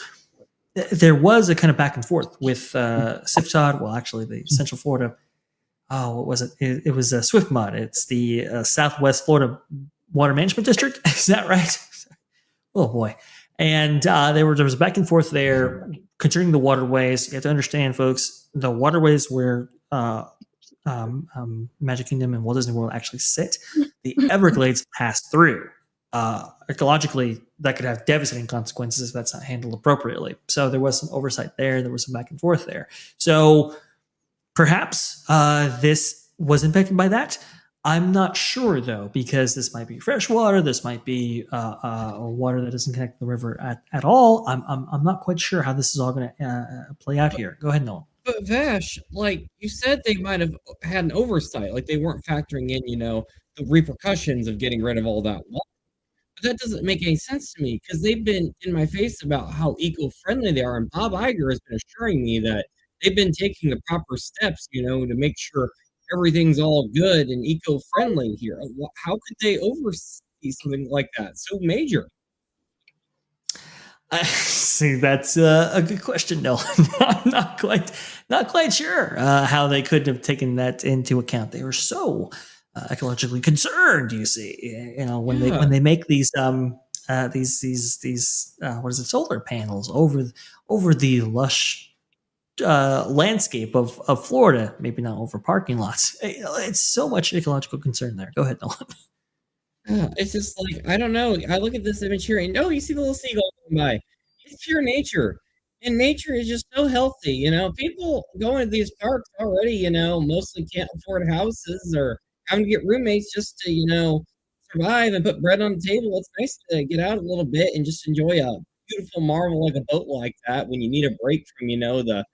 there was a kind of back and forth with SIFTOD, well, actually, the Central Florida. Oh, what was it? It was Swift Mud. It's the Southwest Florida Water Management District. Is that right? Oh boy! And there was a back and forth there concerning the waterways. You have to understand, folks, the waterways where Magic Kingdom and Walt Disney World actually sit, the Everglades pass through. Ecologically, that could have devastating consequences if that's not handled appropriately. So there was some oversight there. There was some back and forth there. So perhaps this was impacted by that. I'm not sure though, because this might be fresh water. This might be water that doesn't connect the river at all. I'm not quite sure how this is all going to play out here. Go ahead, Nolan. But Vash, like you said, they might have had an oversight, like they weren't factoring in, the repercussions of getting rid of all that water. But that doesn't make any sense to me because they've been in my face about how eco-friendly they are, and Bob Iger has been assuring me that they've been taking the proper steps, to make sure everything's all good and eco-friendly here. How could they oversee something like that so major? See, that's a good question. No, I'm not quite sure how they could have taken that into account. They were so ecologically concerned. You see, when they make these what is it, solar panels over the lush landscape of Florida, maybe not over parking lots. It's so much ecological concern there. Go ahead, Nolan. It's just like, I don't know. I look at this image here and you see the little seagull going by. It's pure nature. And nature is just so healthy. People going to these parks already, mostly can't afford houses or having to get roommates just to, survive and put bread on the table. It's nice to get out a little bit and just enjoy a beautiful marvel like a boat like that when you need a break from, the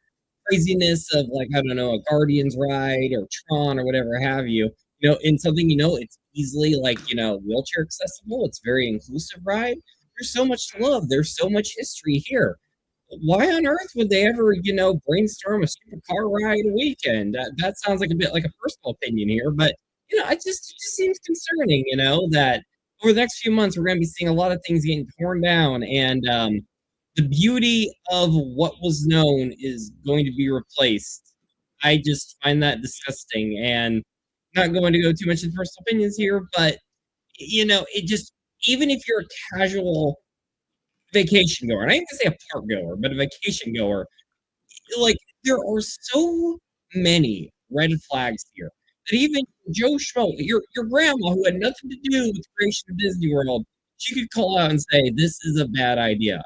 craziness of, like, I don't know, a Guardians ride or Tron or whatever have you. In something, it's easily, like, wheelchair accessible. It's very inclusive ride. There's so much to love. There's so much history here. Why on earth would they ever, brainstorm a stupid car ride a weekend? That sounds like a bit like a personal opinion here, but it just seems concerning, that over the next few months we're going to be seeing a lot of things getting torn down, and the beauty of what was known is going to be replaced. I just find that disgusting, and not going to go too much into personal opinions here, but it just, even if you're a casual vacation goer, and I ain't gonna say a park goer, but a vacation goer, like, there are so many red flags here that even Joe Schmo, your grandma, who had nothing to do with the creation of Disney World, she could call out and say, this is a bad idea.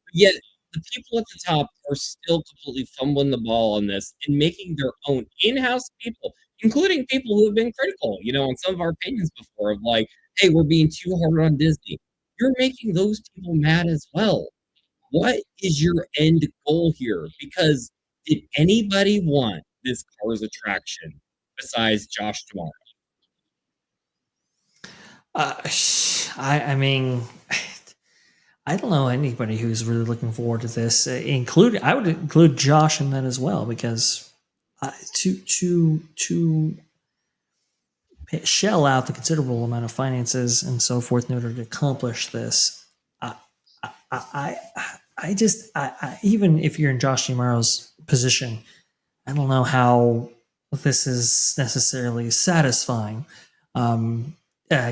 But yet the people at the top are still completely fumbling the ball on this and making their own in-house people, including people who have been critical, on some of our opinions before, of like, hey, we're being too hard on Disney. You're making those people mad as well. What is your end goal here? Because did anybody want this Cars attraction besides Josh tomorrow? I mean, I don't know anybody who's really looking forward to this. I would include Josh in that as well, because to shell out the considerable amount of finances and so forth in order to accomplish this, I just even if you're in Josh D'Amaro's position, I don't know how this is necessarily satisfying,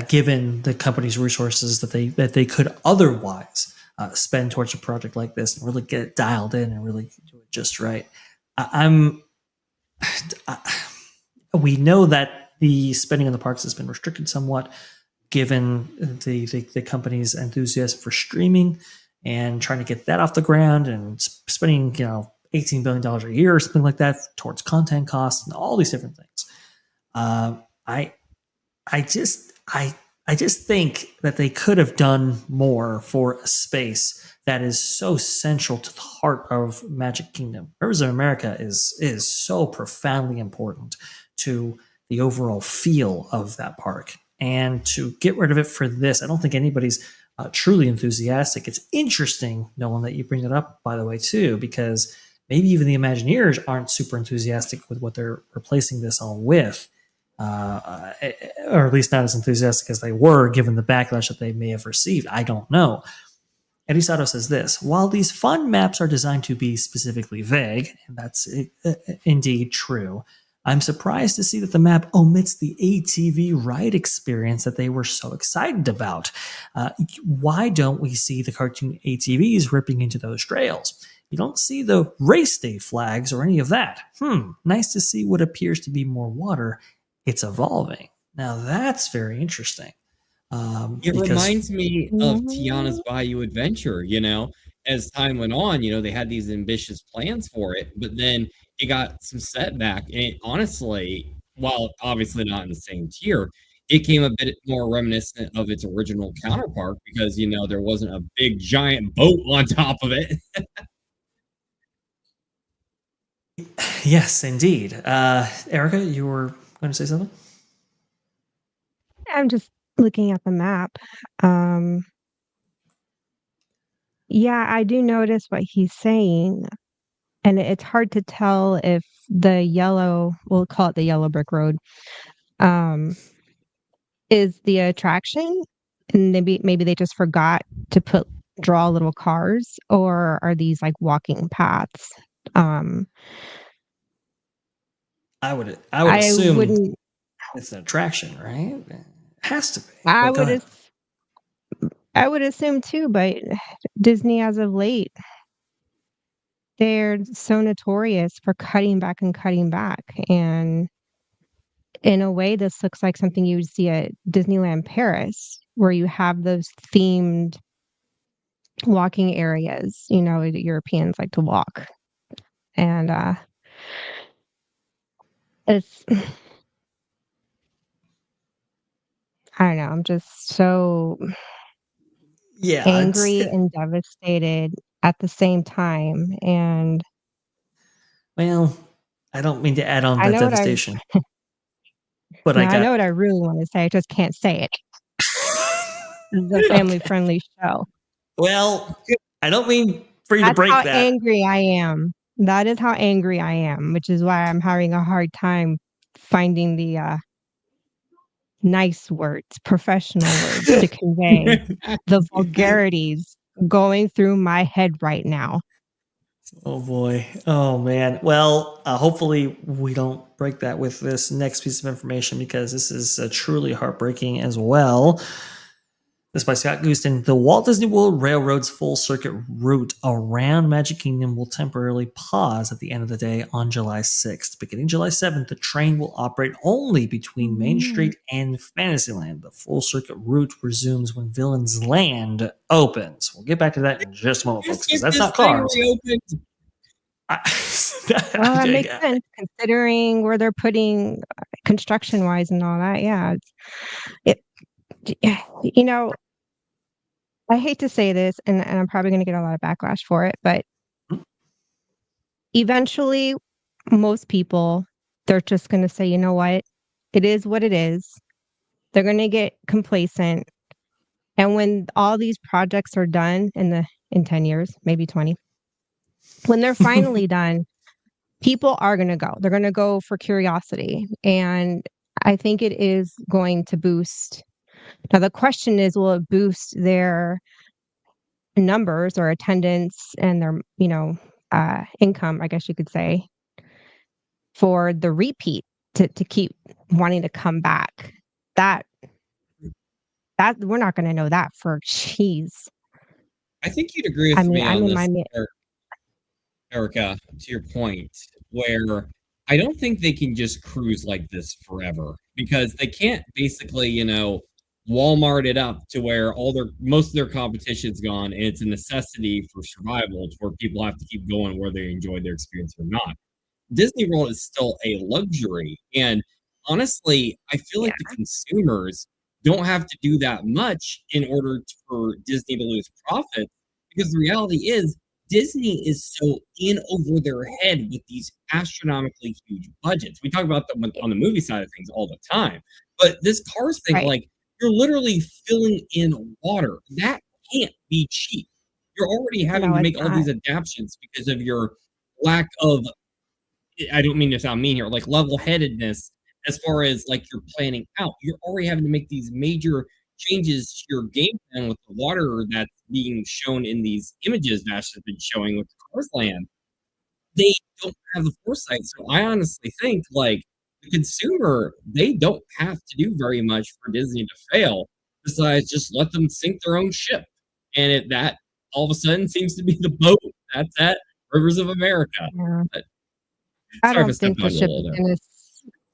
given the company's resources that they could otherwise spend towards a project like this and really get it dialed in and really do it just right. We know that the spending on the parks has been restricted somewhat, given the company's enthusiasm for streaming and trying to get that off the ground, and spending $18 billion a year or something like that towards content costs and all these different things. I just think that they could have done more for a space that is so central to the heart of Magic Kingdom. Rivers of America is so profoundly important to the overall feel of that park. And to get rid of it for this, I don't think anybody's truly enthusiastic. It's interesting, Nolan, that you bring it up, by the way, too, because maybe even the Imagineers aren't super enthusiastic with what they're replacing this all with, or at least not as enthusiastic as they were, given the backlash that they may have received. I don't know. Eddie Sato says this: while these fun maps are designed to be specifically vague, and that's indeed true, I'm surprised to see that the map omits the ATV ride experience that they were so excited about. Why don't we see the cartoon ATVs ripping into those trails? You don't see the race day flags or any of that. Nice to see what appears to be more water. It's evolving. Now that's very interesting. It reminds me of Tiana's Bayou Adventure, as time went on, they had these ambitious plans for it, but then it got some setback. And honestly, while obviously not in the same tier, it came a bit more reminiscent of its original counterpart because, there wasn't a big giant boat on top of it. Yes, indeed. Erika, you were going to say something? I'm just looking at the map. Yeah, I do notice what he's saying, and it's hard to tell if the yellow, we'll call it the yellow brick road, is the attraction, and maybe they just forgot to draw little cars, or are these like walking paths? I would I assume wouldn't. it's an attraction, right? It has to be. I But go would. ahead. I would assume too, but Disney, as of late, they're so notorious for cutting back and cutting back. And in a way, this looks like something you would see at Disneyland Paris, where you have those themed walking areas, that Europeans like to walk. And it's, I don't know, I'm just so angry and devastated at the same time. And well, I don't mean to add on I that know devastation. But I know what I really want to say. I just can't say it. This is a family-friendly show. Well, I don't mean for you to break That's that. how angry I am. That is how angry I am, which is why I'm having a hard time finding the nice words, professional words to convey the vulgarities going through my head right now. Oh boy. Oh man. Well, hopefully we don't break that with this next piece of information because this is truly heartbreaking as well. This by Scott Gooston. The Walt Disney World Railroad's full circuit route around Magic Kingdom will temporarily pause at the end of the day on July 6th. Beginning July 7th, the train will operate only between Main Street and Fantasyland. The full circuit route resumes when Villains Land opens. We'll get back to that in just a moment, folks, because that's not cars. Well, that makes sense considering where they're putting construction-wise and all that. Yeah, I hate to say this, and I'm probably going to get a lot of backlash for it, but eventually, most people, they're just going to say, you know what? It is what it is. They're going to get complacent. And when all these projects are done in 10 years, maybe 20, when they're finally done, people are going to go. They're going to go for curiosity. And I think it is going to boost. Now, the question is, will it boost their numbers or attendance and their, income, I guess you could say, for the repeat to keep wanting to come back? That we're not going to know that for cheese. I think you'd agree with me on this, Erika, to your point, where I don't think they can just cruise like this forever because they can't basically, Walmart it up to where most of their competition's gone and it's a necessity for survival to where people have to keep going whether they enjoy their experience or not. Disney World is still a luxury. And honestly, I feel like the consumers don't have to do that much in order for Disney to lose profit because the reality is Disney is so in over their head with these astronomically huge budgets. We talk about them on the movie side of things all the time. But this Cars thing, like, you're literally filling in water. That can't be cheap. You're already having to make all these adaptations because of your lack of, I don't mean to sound mean here, like level-headedness as far as like you're planning out. You're already having to make these major changes to your game plan with the water that's being shown in these images Vash has been showing with Cars Land. They don't have the foresight. So I honestly think like the consumer, they don't have to do very much for Disney to fail besides just let them sink their own ship. And that all of a sudden seems to be the boat that's at Rivers of America. But, I don't think the ship is going to.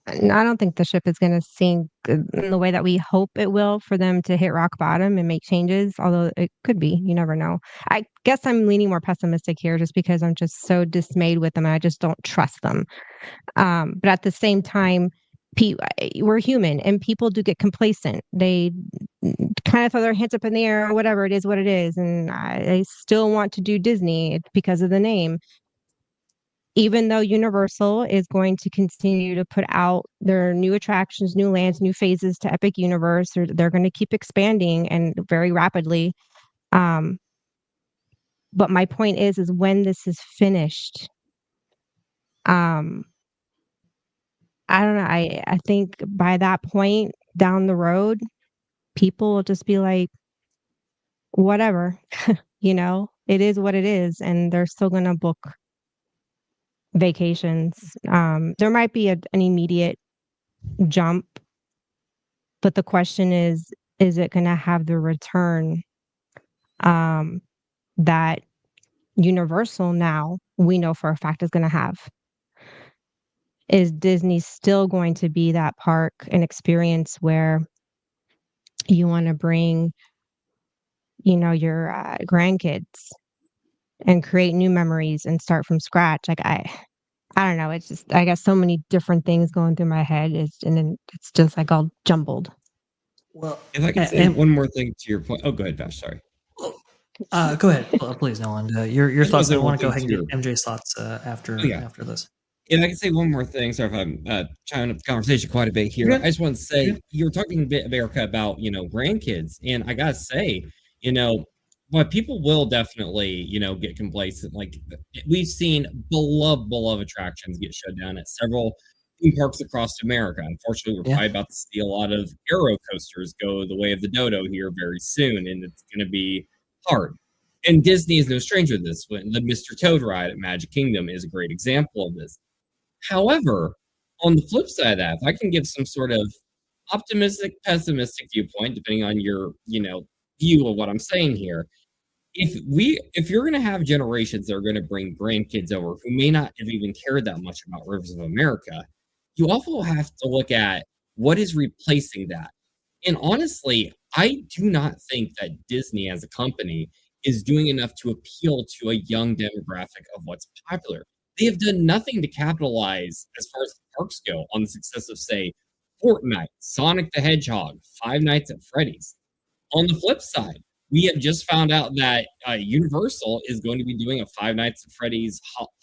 I don't think the ship is going to sink in the way that we hope it will for them to hit rock bottom and make changes, although it could be. You never know. I guess I'm leaning more pessimistic here just because I'm just so dismayed with them and I just don't trust them. But at the same time, we're human, and people do get complacent. They kind of throw their hands up in the air or whatever. It is what it is, and I still want to do Disney because of the name. Even though Universal is going to continue to put out their new attractions, new lands, new phases to Epic Universe, or they're going to keep expanding and very rapidly. But my point is when this is finished, I don't know. I think by that point down the road, people will just be like, whatever, it is what it is, and they're still going to book vacations. There might be an immediate jump, but the question is it going to have the return that Universal now we know for a fact is going to have? Is Disney still going to be that park and experience where you want to bring, your grandkids and create new memories and start from scratch? Like I don't know. It's just I got so many different things going through my head. And then it's just like all jumbled. Well, if I could say one more thing to your point. Oh, go ahead, Vash. Sorry. Go ahead, please, Nolan. Your thoughts. I want to go ahead and get your- MJ's thoughts after this. If I can say one more thing, sorry if I'm chiming up the conversation quite a bit here. Yeah. I just want to say you were talking a bit, Erika, about grandkids, and I gotta say, but people will definitely get complacent. Like we've seen beloved attractions get shut down at several theme parks across America. Unfortunately, we're probably about to see a lot of aero coasters go the way of the dodo here very soon, and it's going to be hard. And Disney is no stranger to this. When the Mr. Toad ride at Magic Kingdom is a great example of this. However, on the flip side of that, if I can give some sort of optimistic, pessimistic viewpoint, depending on your, view of what I'm saying here, if you're going to have generations that are going to bring grandkids over who may not have even cared that much about Rivers of America, you also have to look at what is replacing that. And honestly, I do not think that Disney as a company is doing enough to appeal to a young demographic of what's popular. They have done nothing to capitalize as far as the parks go on the success of, say, Fortnite, Sonic the Hedgehog, Five Nights at Freddy's. On the flip side, we have just found out that Universal is going to be doing a Five Nights at Freddy's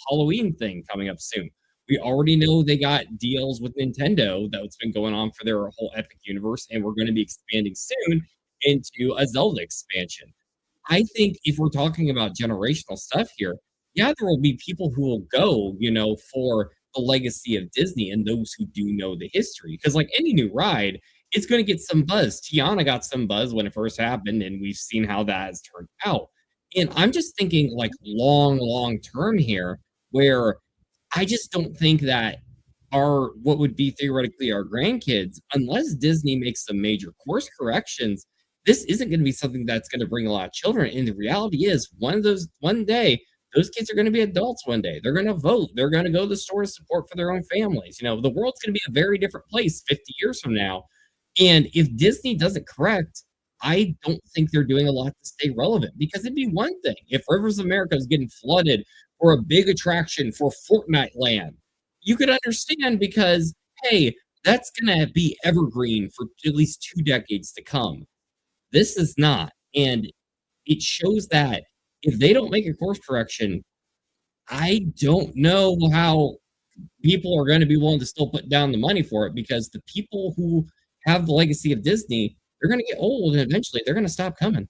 Halloween thing coming up soon. We already know they got deals with Nintendo that's been going on for their whole Epic universe, and we're going to be expanding soon into a Zelda expansion. I think if we're talking about generational stuff here, yeah, there will be people who will go, for the legacy of Disney and those who do know the history. Because like any new ride, it's going to get some buzz. Tiana got some buzz when it first happened, and we've seen how that has turned out. And I'm just thinking like long term here, where I just don't think that what would be theoretically our grandkids, unless Disney makes some major course corrections, this isn't going to be something that's going to bring a lot of children. And the reality is, one day, those kids are going to be adults one day. They're going to vote. They're going to go to the store to support for their own families. The world's going to be a very different place 50 years from now. And if Disney does it correct, I don't think they're doing a lot to stay relevant, because it'd be one thing if Rivers of America is getting flooded for a big attraction for Fortnite Land. You could understand because, hey, that's going to be evergreen for at least 2 decades to come. This is not. And it shows that if they don't make a course correction, I don't know how people are going to be willing to still put down the money for it, because the people who have the legacy of Disney, they're going to get old, and eventually they're going to stop coming.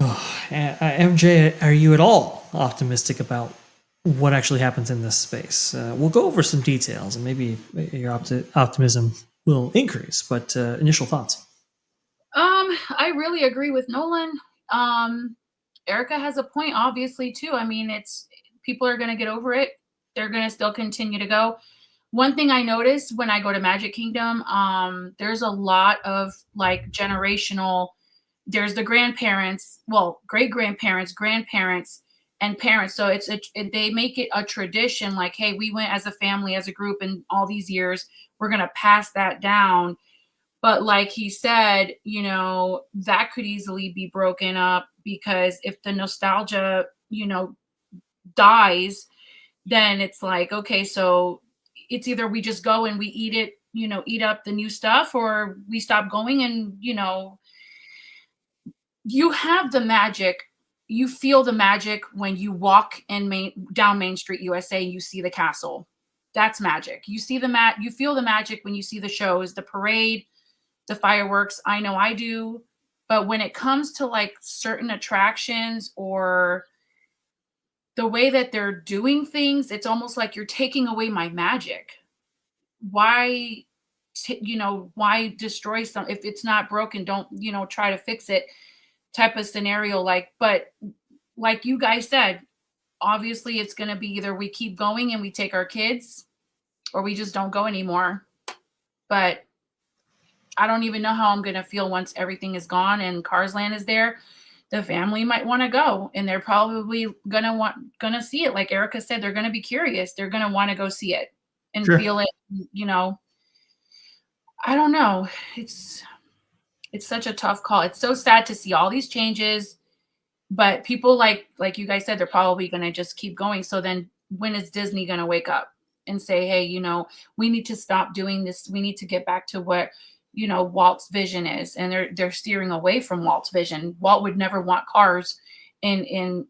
MJ, are you at all optimistic about what actually happens in this space? We'll go over some details, and maybe your optimism will increase. But initial thoughts. I really agree with Nolan. Erika has a point, obviously, too. I mean, people are going to get over it. They're going to still continue to go. One thing I noticed when I go to Magic Kingdom, there's a lot of like generational. There's the grandparents, well, great-grandparents, grandparents, and parents. So they make it a tradition, like, hey, we went as a family, as a group, in all these years. We're going to pass that down. But like he said, that could easily be broken up, because if the nostalgia, dies, then it's like, okay, so it's either we just go and we eat it, eat up the new stuff, or we stop going. And, you have the magic. You feel the magic when you walk down Main Street, USA, and you see the castle. That's magic. You see you feel the magic when you see the shows, the parade, the fireworks. I know I do. But when it comes to like certain attractions or the way that they're doing things, it's almost like you're taking away my magic. Why, why destroy some? If it's not broken, don't, try to fix it type of scenario. But like you guys said, obviously it's going to be either we keep going and we take our kids, or we just don't go anymore. But I don't even know how I'm going to feel once everything is gone and Cars Land is there. The family might want to go, and they're probably gonna see it. Like Erika said, they're going to be curious. They're going to want to go see it and feel it. I don't know. It's such a tough call. It's so sad to see all these changes, but people like you guys said, they're probably going to just keep going. So then when is Disney going to wake up and say, hey, we need to stop doing this. We need to get back to what, Walt's vision is. And they're steering away from Walt's vision. Walt would never want cars in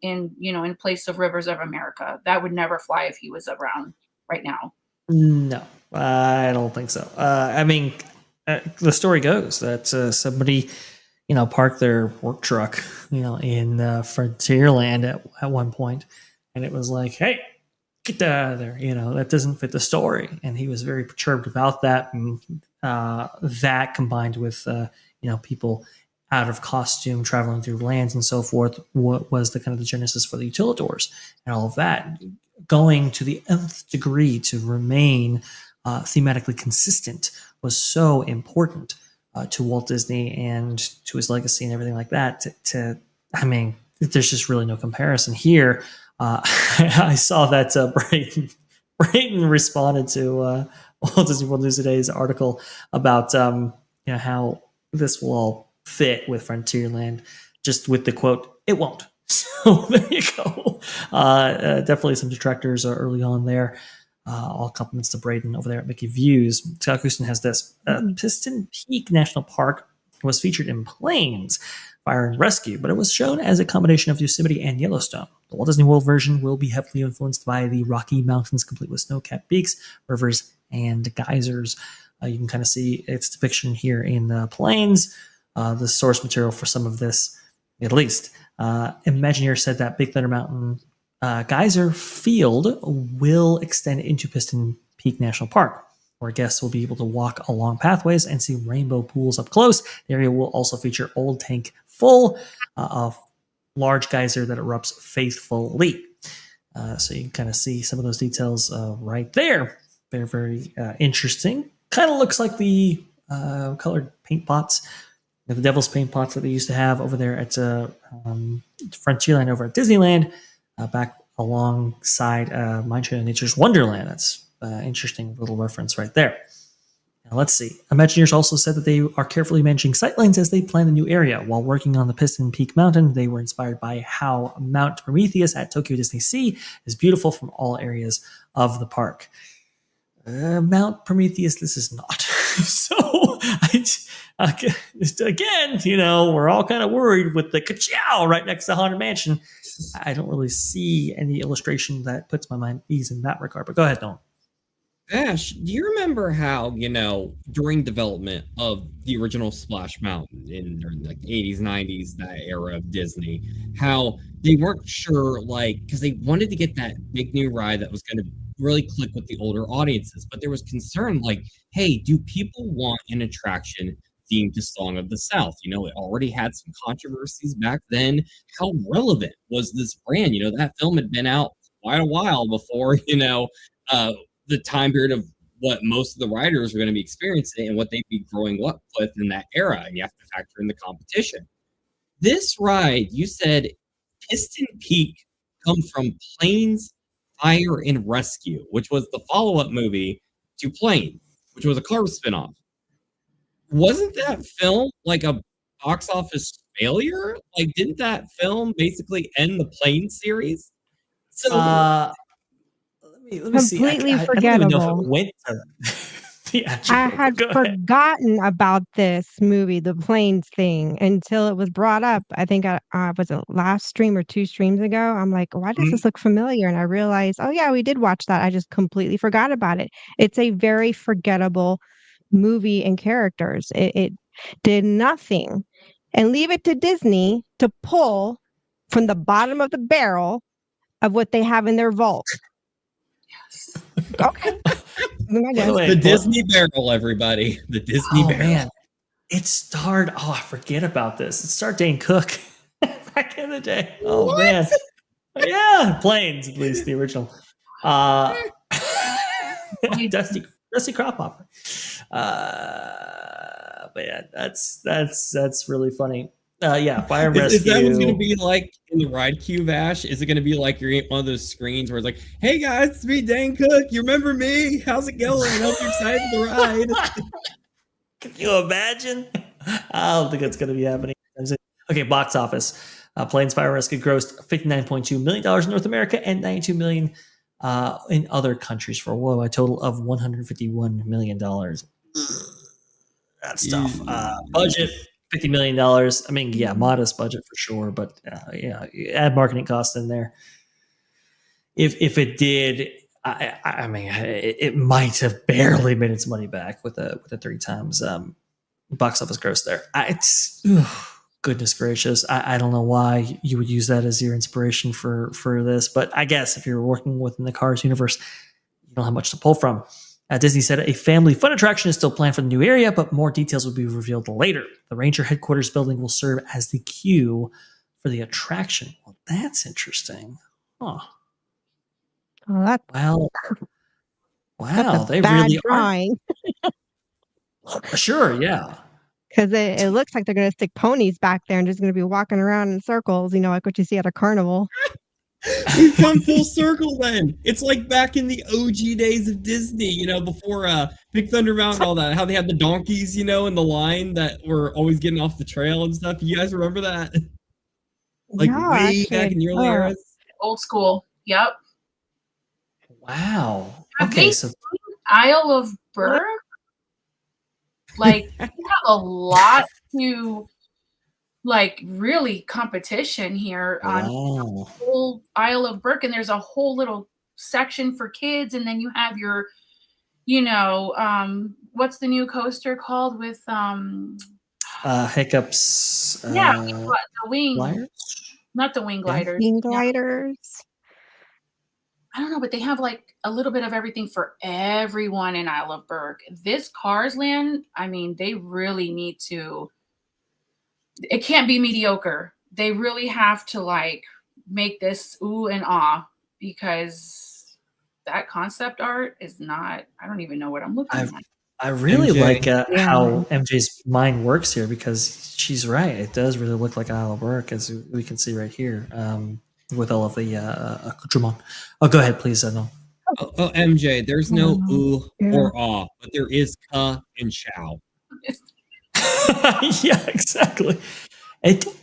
place of Rivers of America. That would never fly if he was around right now. No, I don't think so. The story goes that somebody, parked their work truck, in Frontierland at one point, and it was like, hey, get that out of there. That doesn't fit the story. And he was very perturbed about that. And that combined with, people out of costume traveling through lands and so forth, what was the kind of the genesis for the utilitors and all of that, going to the nth degree to remain thematically consistent was so important to Walt Disney and to his legacy and everything like that. There's just really no comparison here. I saw that Brayton responded to Walt Disney World News Today's article about how this will all fit with Frontierland, just with the quote, "It won't." So there you go. Definitely some detractors early on there. All compliments to Braden over there at Mickey Views. Scott Houston has this. Piston Peak National Park was featured in Planes, Fire and Rescue, but it was shown as a combination of Yosemite and Yellowstone. The Walt Disney World version will be heavily influenced by the Rocky Mountains, complete with snow-capped peaks, rivers, and geysers. You can kind of see its depiction here in Planes. The source material for some of this, at least. Imagineer said that Big Thunder Mountain geyser field will extend into Piston Peak National Park, where guests will be able to walk along pathways and see rainbow pools up close. The area will also feature Old Tank Full, a large geyser that erupts faithfully. So you can kind of see some of those details right there. Very, very interesting. Kind of looks like the colored paint pots, the Devil's paint pots that they used to have over there at Frontierland over at Disneyland, back alongside Mindshare Nature's Wonderland. That's interesting little reference right there. Now let's see. Imagineers also said that they are carefully managing sightlines as they plan the new area. While working on the Piston Peak Mountain, they were inspired by how Mount Prometheus at Tokyo Disney Sea is beautiful from all areas of the park. Mount Prometheus, this is not. So, again, we're all kind of worried with the ka-chow right next to Haunted Mansion. I don't really see any illustration that puts my mind at ease in that regard. But go ahead, Nolan. Ash, do you remember how, during development of the original Splash Mountain in the 80s, 90s, that era of Disney, how they weren't sure, because they wanted to get that big new ride that was going to really click with the older audiences, but there was concern hey, do people want an attraction themed to Song of the South? It already had some controversies back then. How relevant was this brand? That film had been out quite a while before, the time period of what most of the riders were going to be experiencing and what they'd be growing up with in that era. And you have to factor in the competition. This ride, you said Piston Peak comes from Planes, Fire and Rescue, which was the follow-up movie to Plane, which was a Cars spinoff. Wasn't that film a box office failure? Didn't that film basically end the Plane series? So Let me see. Completely I don't even know if it forgettable. went to I theatrical, had but go ahead. forgotten about this movie, the planes thing, until it was brought up. I think was it last stream or 2 streams ago? I'm like, "Why does Mhm. this look familiar?" And I realized, "Oh, yeah, we did watch that. I just completely forgot about it." It's a very forgettable movie and characters. It did nothing. And leave it to Disney to pull from the bottom of the barrel of what they have in their vault. Okay. I By the guess. way, The Disney Barrel, everybody. The Disney oh Barrel. man, it starred. Oh, I forget about this. It starred Dane Cook back in the day. Oh What? man, yeah, Planes at least the original. Dusty Crop Hopper. But yeah, that's really funny. Yeah, Fire and Is that what's going to Rescue. be like in the ride queue, Vash? Is it going to be like you're in one of those screens where it's like, "Hey guys, it's me, Dane Cook. You remember me? How's it going? Hope you're excited for the ride." Can you imagine? I don't think it's going to be happening. Okay, box office. Planes Fire and Rescue grossed $59.2 million in North America and $92 million in other countries for a total of $151 million. That's tough. Budget $50 million. I mean, yeah, modest budget for sure, but yeah, add marketing costs in there. If it did, I mean, it might have barely made its money back with the 3 times box office gross there. Goodness gracious, I don't know why you would use that as your inspiration for this, but I guess if you're working within the Cars universe, you don't have much to pull from. Disney said a family fun attraction is still planned for the new area, but more details will be revealed later. The Ranger headquarters building will serve as the queue for the attraction. Well, that's interesting. Huh. Oh, that's Wow, a they bad really drawing. are. Sure, yeah. Because it looks like they're going to stick ponies back there and just going to be walking around in circles, like what you see at a carnival. We've come full circle then. It's like back in the OG days of Disney, before Big Thunder Mountain and all that, how they had the donkeys, in the line that were always getting off the trail and stuff. You guys remember that? Like Yeah, way actually, back in the early eras? Old school. Yep. Wow. Have Okay, they so seen Isle of Berg? Like, we have a lot to, really competition here on the whole Isle of Berg, and there's a whole little section for kids, and then you have your, what's the new coaster called with Hiccups. yeah, the wing, Gliders? not the wing gliders. Wing gliders. I don't know, but they have a little bit of everything for everyone in Isle of Berg. This Cars Land, I mean, they really need to. It can't be mediocre. They really have to make this ooh and ah, because that concept art is not. I don't even know what I'm looking at. I really MJ. like how MJ's mind works here, because she's right. It does really look like Isle of Berg, as we can see right here, with all of the accoutrement. Oh, go ahead, please. No. Oh, MJ, there's no ooh or ah, but there is ka and chow. Yeah, exactly.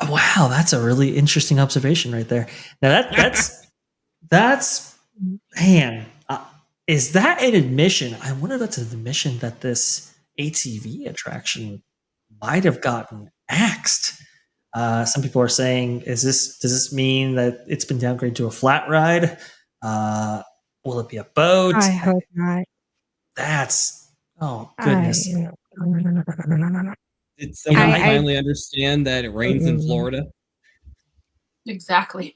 Wow, that's a really interesting observation right there. Now that's man. Is that an admission? I wonder if that's an admission that this ATV attraction might have gotten axed. Some people are saying, does this mean that it's been downgraded to a flat ride? Will it be a boat? I hope not. Goodness. Did someone finally understand that it rains in Florida? Exactly.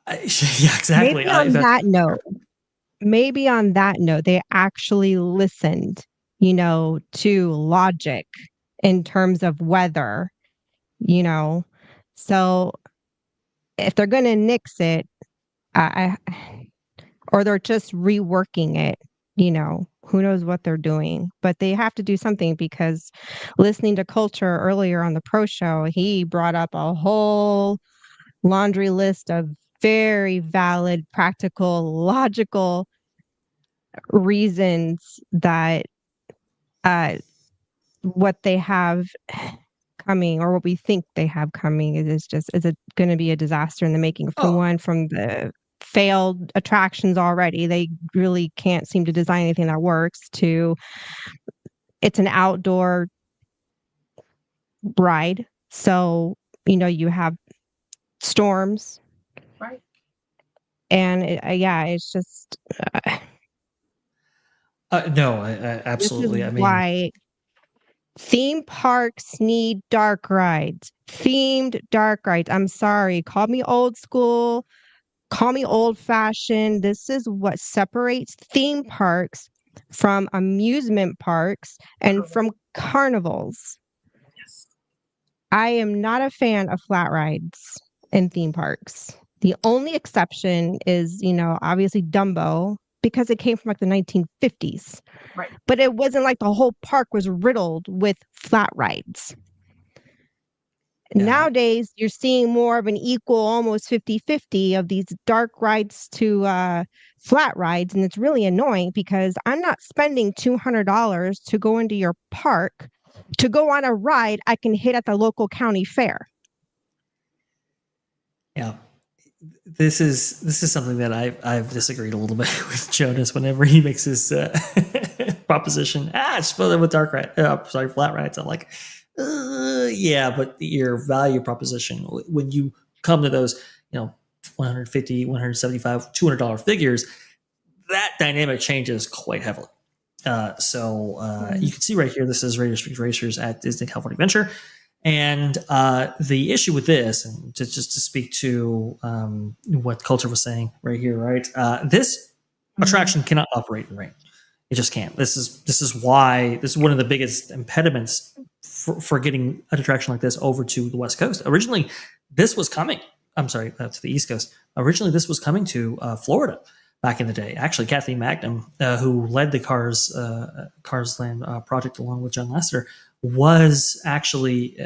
Yeah, exactly. Maybe on that note, they actually listened, to logic in terms of weather, So if they're going to nix it, or they're just reworking it, who knows what they're doing, but they have to do something, because listening to Culture earlier on the Pro Show, he brought up a whole laundry list of very valid, practical, logical reasons that what they have coming, or what we think they have coming, is it going to be a disaster in the making. From the failed attractions already. They really can't seem to design anything that works. To it's an outdoor ride, so you have storms, Right. and it's just No, this absolutely. is I mean, why theme parks need dark rides. Themed dark rides. I'm sorry, call me old school, call me old fashioned. This is what separates theme parks from amusement parks and from carnivals. Yes. I am not a fan of flat rides in theme parks. The only exception is, obviously Dumbo, because it came from like the 1950s. Right. But it wasn't like the whole park was riddled with flat rides. Yeah. Nowadays, you're seeing more of an equal, almost 50-50 of these dark rides to flat rides. And it's really annoying because I'm not spending $200 to go into your park to go on a ride I can hit at the local county fair. Yeah. This is something that I've disagreed a little bit with Jonas whenever he makes his proposition. It's filled with flat rides. I'm like, yeah, but your value proposition, when you come to those, $150, $175, $200 figures, that dynamic changes quite heavily. You can see right here, this is Raiders Speed Racers at Disney California Adventure. And the issue with this, and just to speak to what Culture was saying right here, right? This attraction cannot operate in rain. It just can't. This is one of the biggest impediments for getting an attraction like this over to the West Coast. Originally, this was coming. I'm sorry, to the East Coast. Originally, this was coming to Florida back in the day. Actually, Kathy Magnum, who led the Cars Land project along with John Lasseter, was actually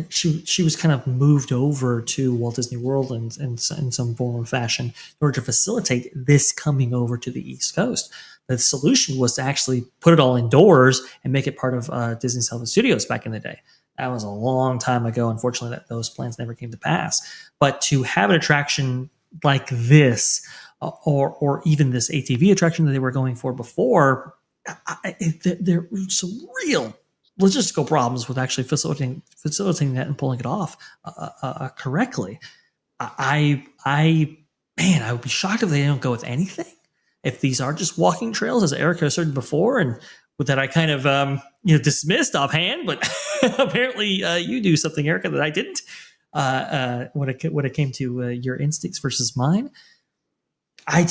she was kind of moved over to Walt Disney World in some form or fashion in order to facilitate this coming over to the East Coast. The solution was to actually put it all indoors and make it part of Disney's Hollywood Studios back in the day. That was a long time ago. Unfortunately, those plans never came to pass. But to have an attraction like this, or even this ATV attraction that they were going for before, there were some real logistical problems with actually facilitating that and pulling it off correctly. I would be shocked if they don't go with anything. If these are just walking trails, as Erika asserted before, and with that I kind of dismissed offhand, but apparently you do something, Erika, that I didn't. When it came to your instincts versus mine, I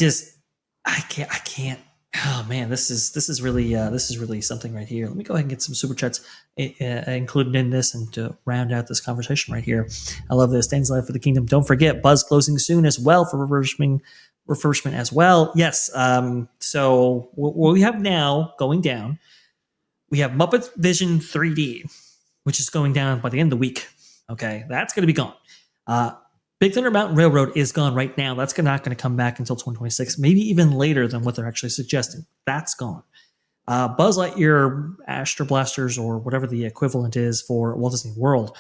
can't. Oh man, this is really something right here. Let me go ahead and get some super chats included in this and to round out this conversation right here. I love this. Dan's Life for the Kingdom. Don't forget, Buzz closing soon as well for refurbishment as well. Yes. So what we have now going down, we have Muppet Vision 3D, which is going down by the end of the week. Okay, that's going to be gone. Big Thunder Mountain Railroad is gone right now. That's not going to come back until 2026, maybe even later than what they're actually suggesting. That's gone. Buzz Lightyear Astro Blasters, or whatever the equivalent is for Walt Disney World,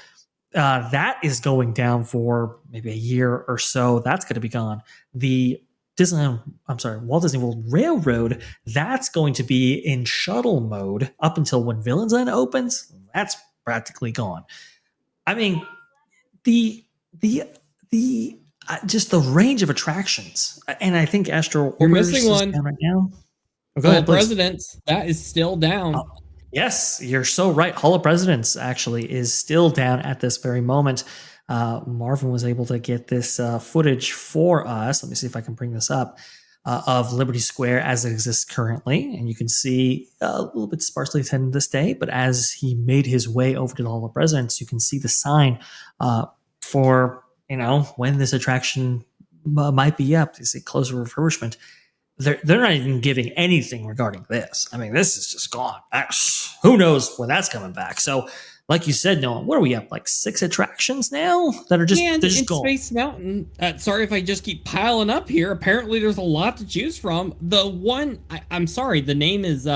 that is going down for maybe a year or so. That's going to be gone. The Walt Disney World Railroad, that's going to be in shuttle mode up until when Villains End opens. That's practically gone. I mean, just the range of attractions, and I think Astro You're missing one right now. Go ahead, Presidents. That is still down. Yes, you're so right. Hall of Presidents actually is still down at this very moment. Marvin was able to get this footage for us. Let me see if I can bring this up of Liberty Square as it exists currently, and you can see a little bit sparsely attended this day. But as he made his way over to the Hall of Presidents, you can see the sign for when this attraction might be up. You see close refurbishment. They're not even giving anything regarding this. I mean, this is just gone. Who knows when that's coming back? So, like you said, Noah, what are we up, like 6 attractions now that are just, and they're just in gone? Space Mountain, sorry if I just keep piling up here. Apparently, there's a lot to choose from. The one, I'm sorry, the name is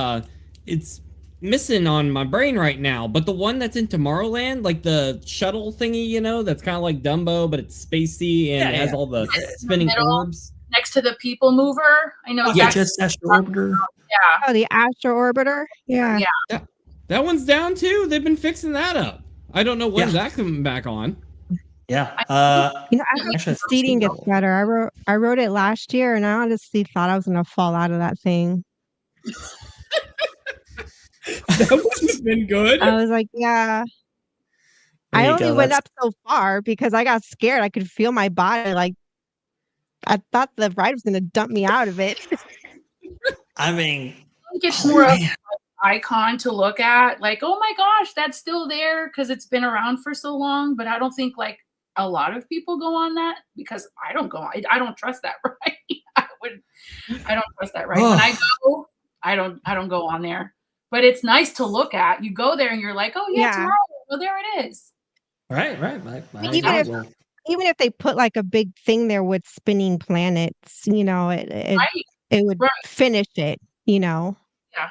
it's missing on my brain right now, but the one that's in Tomorrowland, like the shuttle thingy, you know, that's kind of like Dumbo, but it's spacey and it has all the spinning orbs next to the people mover. I know. Yes, Astro Orbiter. Yeah. Oh, the Astro Orbiter. Yeah. That one's down too. They've been fixing that up. I don't know when's that coming back on. Yeah. I hope the seating gets better. I rode it last year, and I honestly thought I was going to fall out of that thing. That wouldn't have been good. I was like, yeah. I only went up so far because I got scared. I could feel my body. Like, I thought the ride was going to dump me out of it. I mean, I think it's more of an icon to look at. Like, oh my gosh, that's still there because it's been around for so long. But I don't think like a lot of people go on that because I don't go on. I don't trust that ride. I don't trust that ride. When I go, I don't go on there. But it's nice to look at. You go there and you're like, oh yeah. Tomorrow. Well, there it is. Right. Even if they put like a big thing there with spinning planets, you know, it would finish it, you know. Yeah.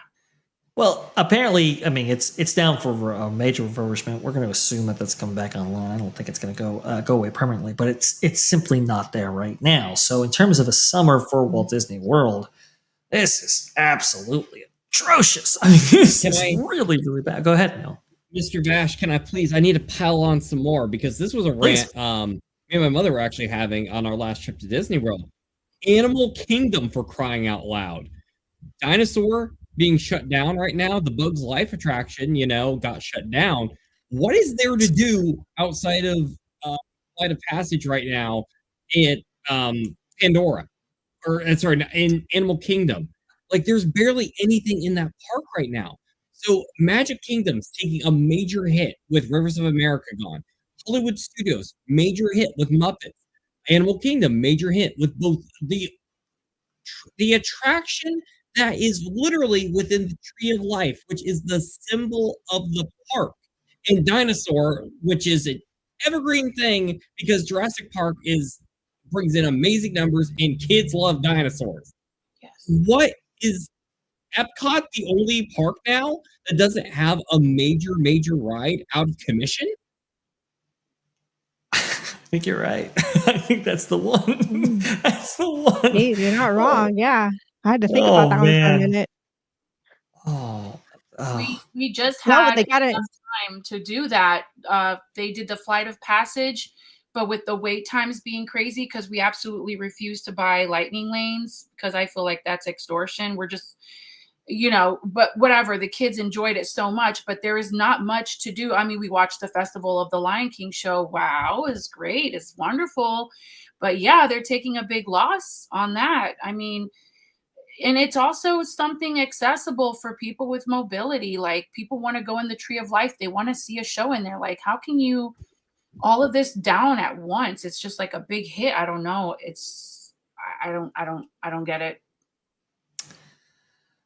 Well, apparently, I mean, it's down for a major refurbishment. We're going to assume that that's coming back online. I don't think it's going to go away permanently, but it's simply not there right now. So, in terms of a summer for Walt Disney World, this is absolutely atrocious. I mean, this is really, really bad. Go ahead, Neil. Mr. Vash, can I please? I need to pile on some more because this was a rant me and my mother were actually having on our last trip to Disney World. Animal Kingdom, for crying out loud. Dinosaur being shut down right now. The Bugs Life attraction, you know, got shut down. What is there to do outside of Flight of Passage right now in Pandora? In Animal Kingdom? Like, there's barely anything in that park right now. So Magic Kingdom's taking a major hit with Rivers of America gone. Hollywood Studios, major hit with Muppets. Animal Kingdom, major hit with both the attraction that is literally within the Tree of Life, which is the symbol of the park, and Dinosaur, which is an evergreen thing because Jurassic Park brings in amazing numbers and kids love dinosaurs. Yes. What is Epcot the only park now that doesn't have a major ride out of commission? I think you're right. I think that's the one. That's the one. Hey, you're not wrong. Yeah. I had to think about that one for a minute. We just had enough time to do that. They did the Flight of Passage, but with the wait times being crazy, because we absolutely refuse to buy lightning lanes because I feel like that's extortion. We're just, you know, but whatever. The kids enjoyed it so much, but there is not much to do. I mean, we watched the Festival of the Lion King show. Wow, it's great. It's wonderful. But yeah, they're taking a big loss on that. I mean, and it's also something accessible for people with mobility. Like, people want to go in the Tree of Life. They want to see a show in there. Like, how can you all of this down at once? It's just like a big hit. I don't know. I don't get it.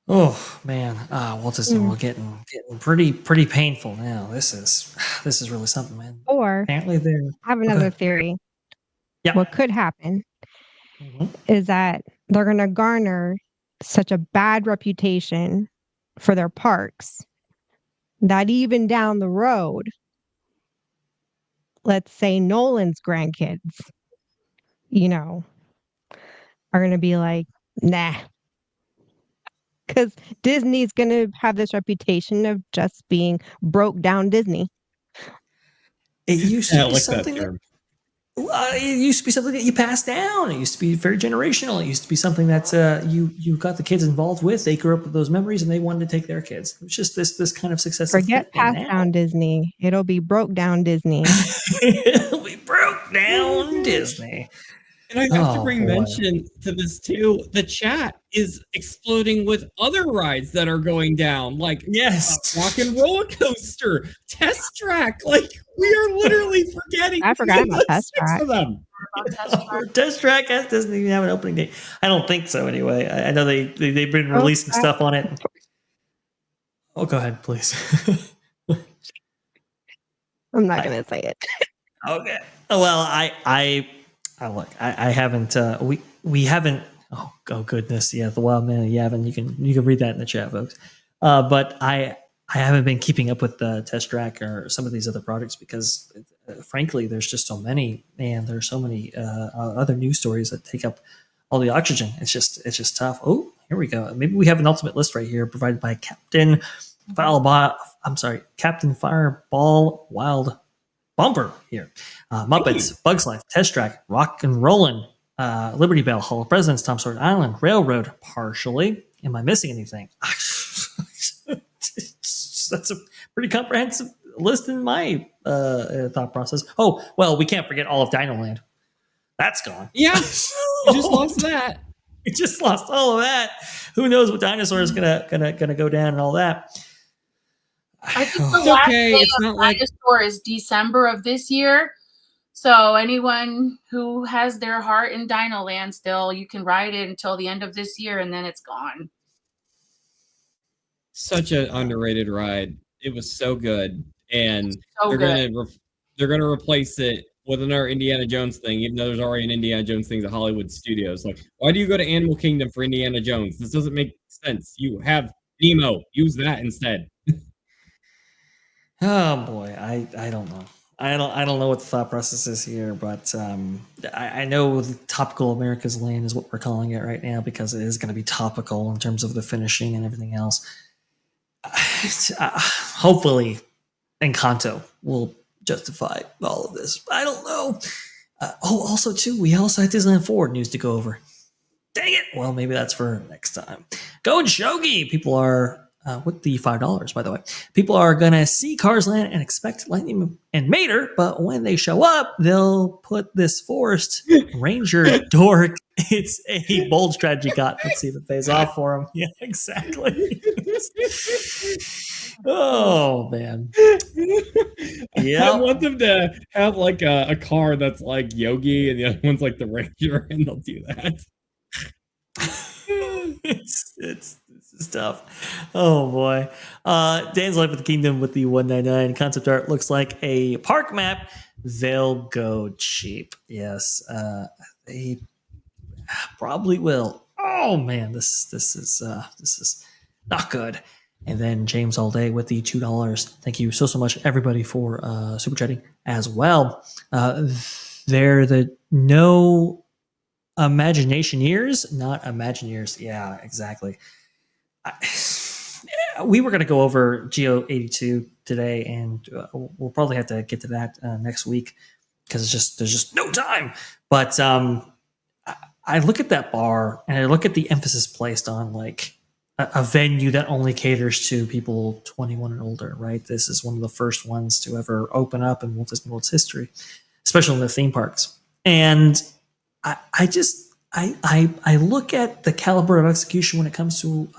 Oh man, Walt Disney World getting pretty painful now. This is really something, man. Or apparently I have another theory. Yeah. What could happen is that they're going to garner such a bad reputation for their parks that even down the road, let's say Nolan's grandkids, you know, are going to be like, nah. Because Disney's going to have this reputation of just being broke down Disney. It used to be something that you passed down. It used to be very generational. It used to be something that you got the kids involved with. They grew up with those memories and they wanted to take their kids. It's just this kind of success. Forget passed down Disney. It'll be broke down Disney. It'll be broke down Disney. And I have to bring mention to this too. The chat is exploding with other rides that are going down, like Rock and Roller Coaster, Test Track. Like, we are literally forgetting. I forgot about Test Track. Test Track doesn't even have an opening date. I don't think so. Anyway, I know they've been releasing stuff on it. Oh, go ahead, please. I'm not gonna say it. Okay. Well, look, I haven't. We haven't. Oh goodness, yeah, the Wild Man of Yavin. You can read that in the chat, folks. But I haven't been keeping up with the Test Track or some of these other products because, frankly, there's just so many, and there's so many other news stories that take up all the oxygen. It's just tough. Oh, here we go. Maybe we have an ultimate list right here provided by Captain Fireball Wild Bumper here. Muppets, Bugs Life, Test Track, Rock and Rollin', Liberty Bell, Hall of Presidents, Tom Sawyer Island, Railroad, partially. Am I missing anything? That's a pretty comprehensive list in my thought process. Oh, well, we can't forget all of Dinoland. That's gone. Yeah, we just lost that. We just lost all of that. Who knows what dinosaur is gonna go down and all that. I think the last day of dinosaur is December of this year. So anyone who has their heart in Dinoland still, you can ride it until the end of this year, and then it's gone. Such an underrated ride. It was so good, and so they're gonna replace it with another Indiana Jones thing, even though there's already an Indiana Jones thing at Hollywood Studios. Like, why do you go to Animal Kingdom for Indiana Jones? This doesn't make sense. You have Nemo. Use that instead. Oh boy, I don't know. I don't know what the thought process is here, but I know the Topical America's Land is what we're calling it right now because it is going to be topical in terms of the finishing and everything else. Hopefully, Encanto will justify all of this. I don't know. Also, too, we also had Disneyland Forward news to go over. Dang it! Well, maybe that's for next time. Go and Shogi! People are, with the $5, by the way, people are going to see Cars Land and expect Lightning and Mater, but when they show up, they'll put this Forest Ranger dork. It's a bold strategy, got. Let's see if it pays off for him. Yeah, exactly. Oh, man. Yeah. I want them to have like a car that's like Yogi and the other one's like the Ranger, and they'll do that. It's tough. Oh boy. Dan's Life with the Kingdom with the $199 concept art looks like a park map. They'll go cheap. Yes. They probably will. Oh man, this is not good. And then James All Day with the $2. Thank you so much everybody for super chatting as well. They're the no Imagineers, not Imagineers. Yeah, exactly. We were going to go over Geo 82 today, and we'll probably have to get to that next week because there's just no time. But I look at that bar and I look at the emphasis placed on like a venue that only caters to people 21 and older. Right, this is one of the first ones to ever open up in Walt Disney World's history, especially in the theme parks. And I look at the caliber of execution when it comes to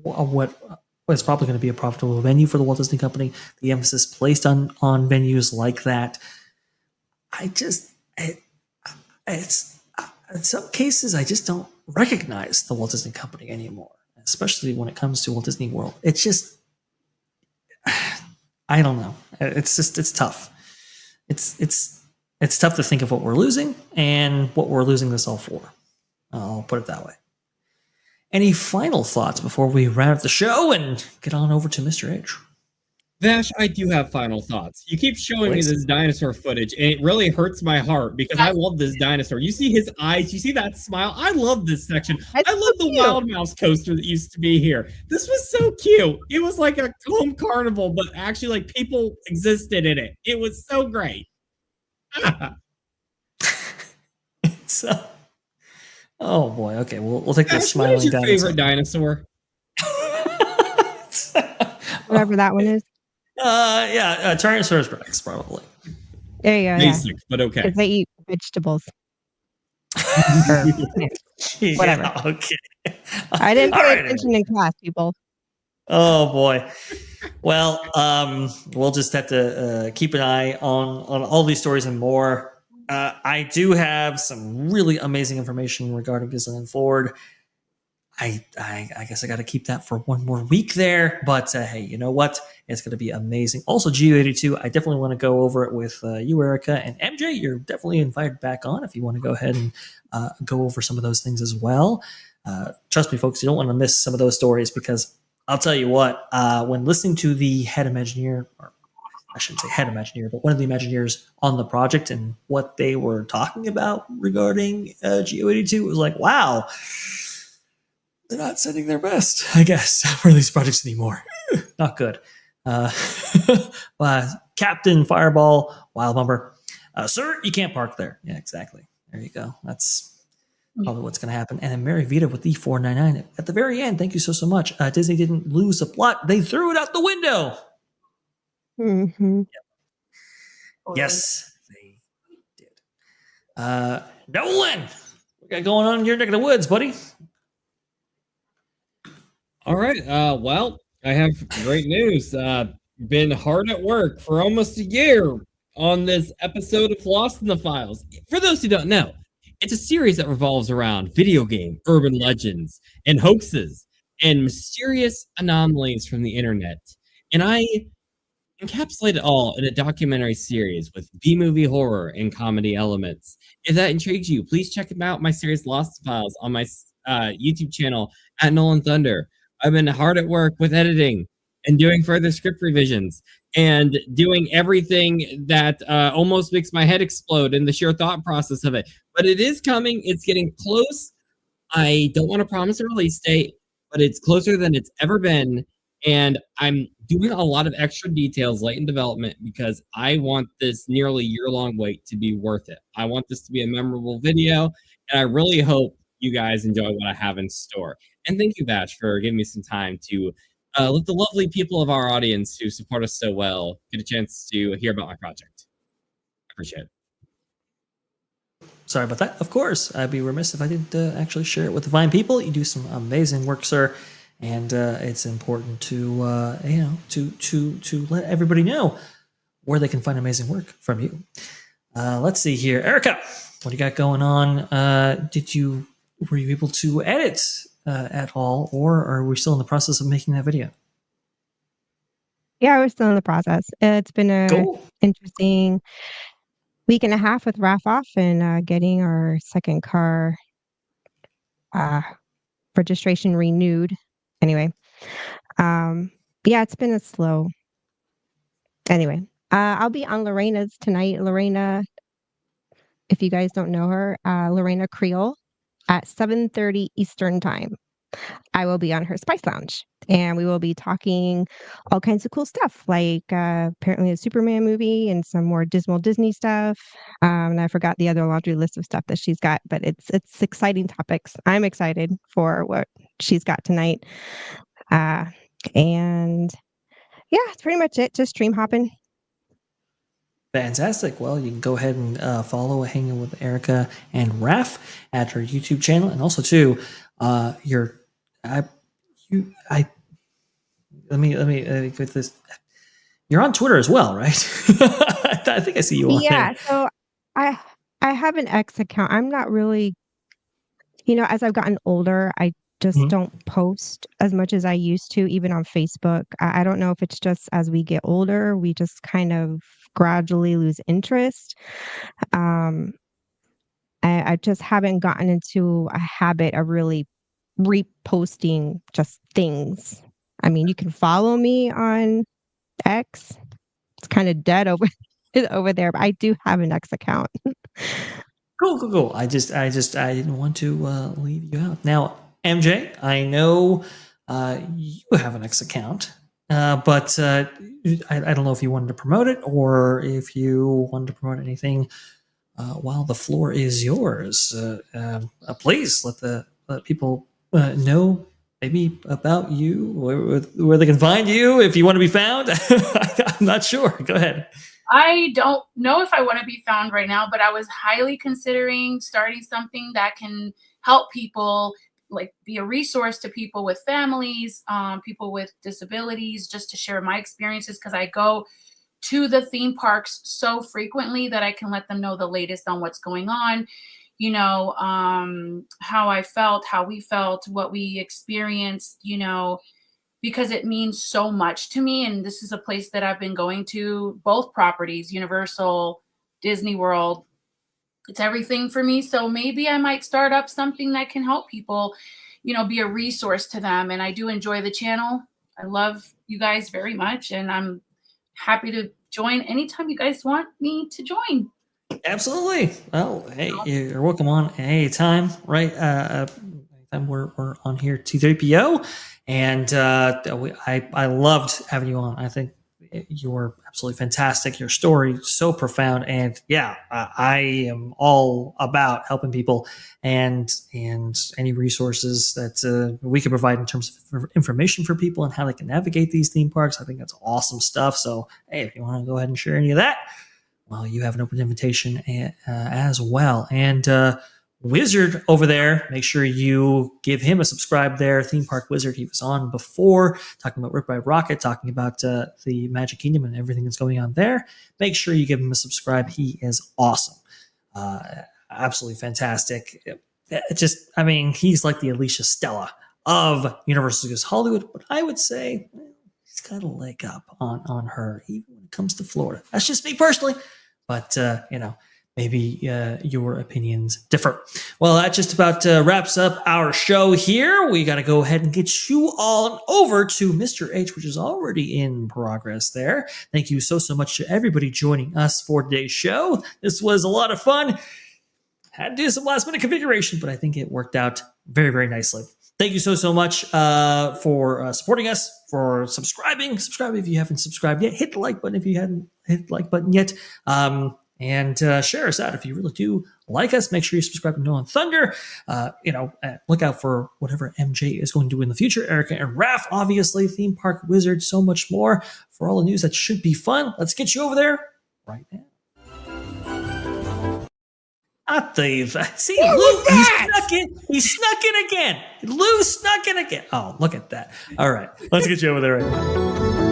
what is probably going to be a profitable venue for the Walt Disney Company. The emphasis placed on venues like that. It's in some cases I just don't recognize the Walt Disney Company anymore, especially when it comes to Walt Disney World. It's just I don't know. It's tough. It's tough to think of what we're losing and what we're losing this all for. I'll put it that way. Any final thoughts before we wrap up the show and get on over to Mr. H? Vash, I do have final thoughts. You keep showing me this dinosaur footage, and it really hurts my heart because I love this dinosaur. You see his eyes, you see that smile. I love this section. I love the Wild Mouse coaster that used to be here. This was so cute. It was like a home carnival, but actually like people existed in it. It was so great. Oh boy. Okay, we'll take the smiling dinosaur. What's your favorite dinosaur? Whatever that one is. Tyrannosaurus Rex, probably. There you go. Basic, but okay. Because they eat vegetables. Whatever. Yeah, okay. I didn't pay attention in class, people. Oh boy. Well, we'll just have to keep an eye on all these stories and more. I do have some really amazing information regarding Disneyland Forward. I guess I got to keep that for one more week there. But hey, you know what? It's going to be amazing. Also, Geo82, I definitely want to go over it with you, Erika, and MJ. You're definitely invited back on if you want to go ahead and go over some of those things as well. Trust me, folks, you don't want to miss some of those stories because I'll tell you what, when listening to the head Imagineer, or I shouldn't say head Imagineer, but one of the Imagineers on the project and what they were talking about regarding GO82, it was like, wow, they're not sending their best, I guess, for these projects anymore. Not good. Captain Fireball, Wild Bumper. Sir, you can't park there. Yeah, exactly. There you go. That's probably what's going to happen. And then Mary Vita with the 499 at the very end. Thank you so much. Disney didn't lose the plot; they threw it out the window. Mm-hmm. Yep. Yes, they did. Nolan, what got going on in your neck of the woods, buddy? All right. Well, I have great news. Been hard at work for almost a year on this episode of Lost in the Files. For those who don't know, it's a series that revolves around video game, urban legends, and hoaxes, and mysterious anomalies from the internet. And I encapsulate it all in a documentary series with B-movie horror and comedy elements. If that intrigues you, please check out my series Lost Files on my YouTube channel at Nolan Thunder. I've been hard at work with editing and doing further script revisions and doing everything that almost makes my head explode in the sheer thought process of it. But it is coming. It's getting close. I don't want to promise a release date, but it's closer than it's ever been. And I'm doing a lot of extra details late in development because I want this nearly year-long wait to be worth it. I want this to be a memorable video, and I really hope you guys enjoy what I have in store. And thank you, Vash, for giving me some time to let the lovely people of our audience who support us so well get a chance to hear about my project. I appreciate it. Sorry about that. Of course, I'd be remiss if I didn't actually share it with the fine people. You do some amazing work, sir, and it's important to to let everybody know where they can find amazing work from you. Let's see here, Erika, what do you got going on? Were you able to edit at all, or are we still in the process of making that video? Yeah, we're still in the process. It's been a Cool. interesting week and a half with Raf off and getting our second car registration renewed. Anyway, yeah, it's been a slow. Anyway, I'll be on Lorena's tonight. Lorena, if you guys don't know her, Lorena Creole at 7:30 Eastern time. I will be on her Spice Lounge, and we will be talking all kinds of cool stuff, like apparently a Superman movie and some more dismal Disney stuff. And I forgot the other laundry list of stuff that she's got, but it's exciting topics. I'm excited for what she's got tonight. And yeah, that's pretty much it. Just stream hopping. Fantastic. Well, you can go ahead and follow Hanging with Erika and Raf at her YouTube channel, and also too, let me get this. You're on Twitter as well, right? I think I see you on there. Yeah. So I have an X account. I'm not really, as I've gotten older, I just don't post as much as I used to, even on Facebook. I don't know if it's just as we get older, we just kind of gradually lose interest. I just haven't gotten into a habit of really reposting just things. I mean, you can follow me on X. It's kind of dead over there, but I do have an X account. Cool. I didn't want to leave you out. Now, MJ, I know you have an X account, but I don't know if you wanted to promote it or if you wanted to promote anything. While the floor is yours, please let people know maybe about you, where they can find you if you want to be found. I'm not sure. Go ahead. I don't know if I want to be found right now, but I was highly considering starting something that can help people, like be a resource to people with families, people with disabilities, just to share my experiences, because I go to the theme parks so frequently that I can let them know the latest on what's going on, how I felt, how we felt, what we experienced, because it means so much to me. And this is a place that I've been going to, both properties, Universal, Disney World. It's everything for me. So maybe I might start up something that can help people, be a resource to them. And I do enjoy the channel. I love you guys very much, and I'm happy to join anytime you guys want me to join. Absolutely. Well, hey, you're welcome on anytime, right? Anytime we're on here, T3PO, and I loved having you on. I think you're absolutely fantastic. Your story so profound, and yeah, I am all about helping people and any resources that we can provide in terms of information for people and how they can navigate these theme parks. I think that's awesome stuff. So, hey, if you want to go ahead and share any of that, well, you have an open invitation as well. And Wizard over there, make sure you give him a subscribe there. Theme Park Wizard, he was on before, talking about Rip Ride Rockit, talking about the Magic Kingdom and everything that's going on there. Make sure you give him a subscribe. He is awesome. Absolutely fantastic. He's like the Alicia Stella of Universal Studios Hollywood, but I would say he's got a leg up on her, even when it comes to Florida. That's just me personally, but maybe your opinions differ. Well, that just about wraps up our show here. We got to go ahead and get you all over to Mr. H, which is already in progress there. Thank you so much to everybody joining us for today's show. This was a lot of fun. Had to do some last minute configuration, but I think it worked out very, very nicely. Thank you so much for supporting us, for subscribing. Subscribe if you haven't subscribed yet. Hit the like button if you hadn't hit the like button yet. And share us out if you really do like us. Make sure you subscribe to No on Thunder. Look out for whatever MJ is going to do in the future. Erika and Raf, obviously, Theme Park Wizard, so much more for all the news that should be fun. Let's get you over there right now. See, Lou, he snuck in again. Lou snuck in again. Oh, look at that. All right, let's get you over there right now.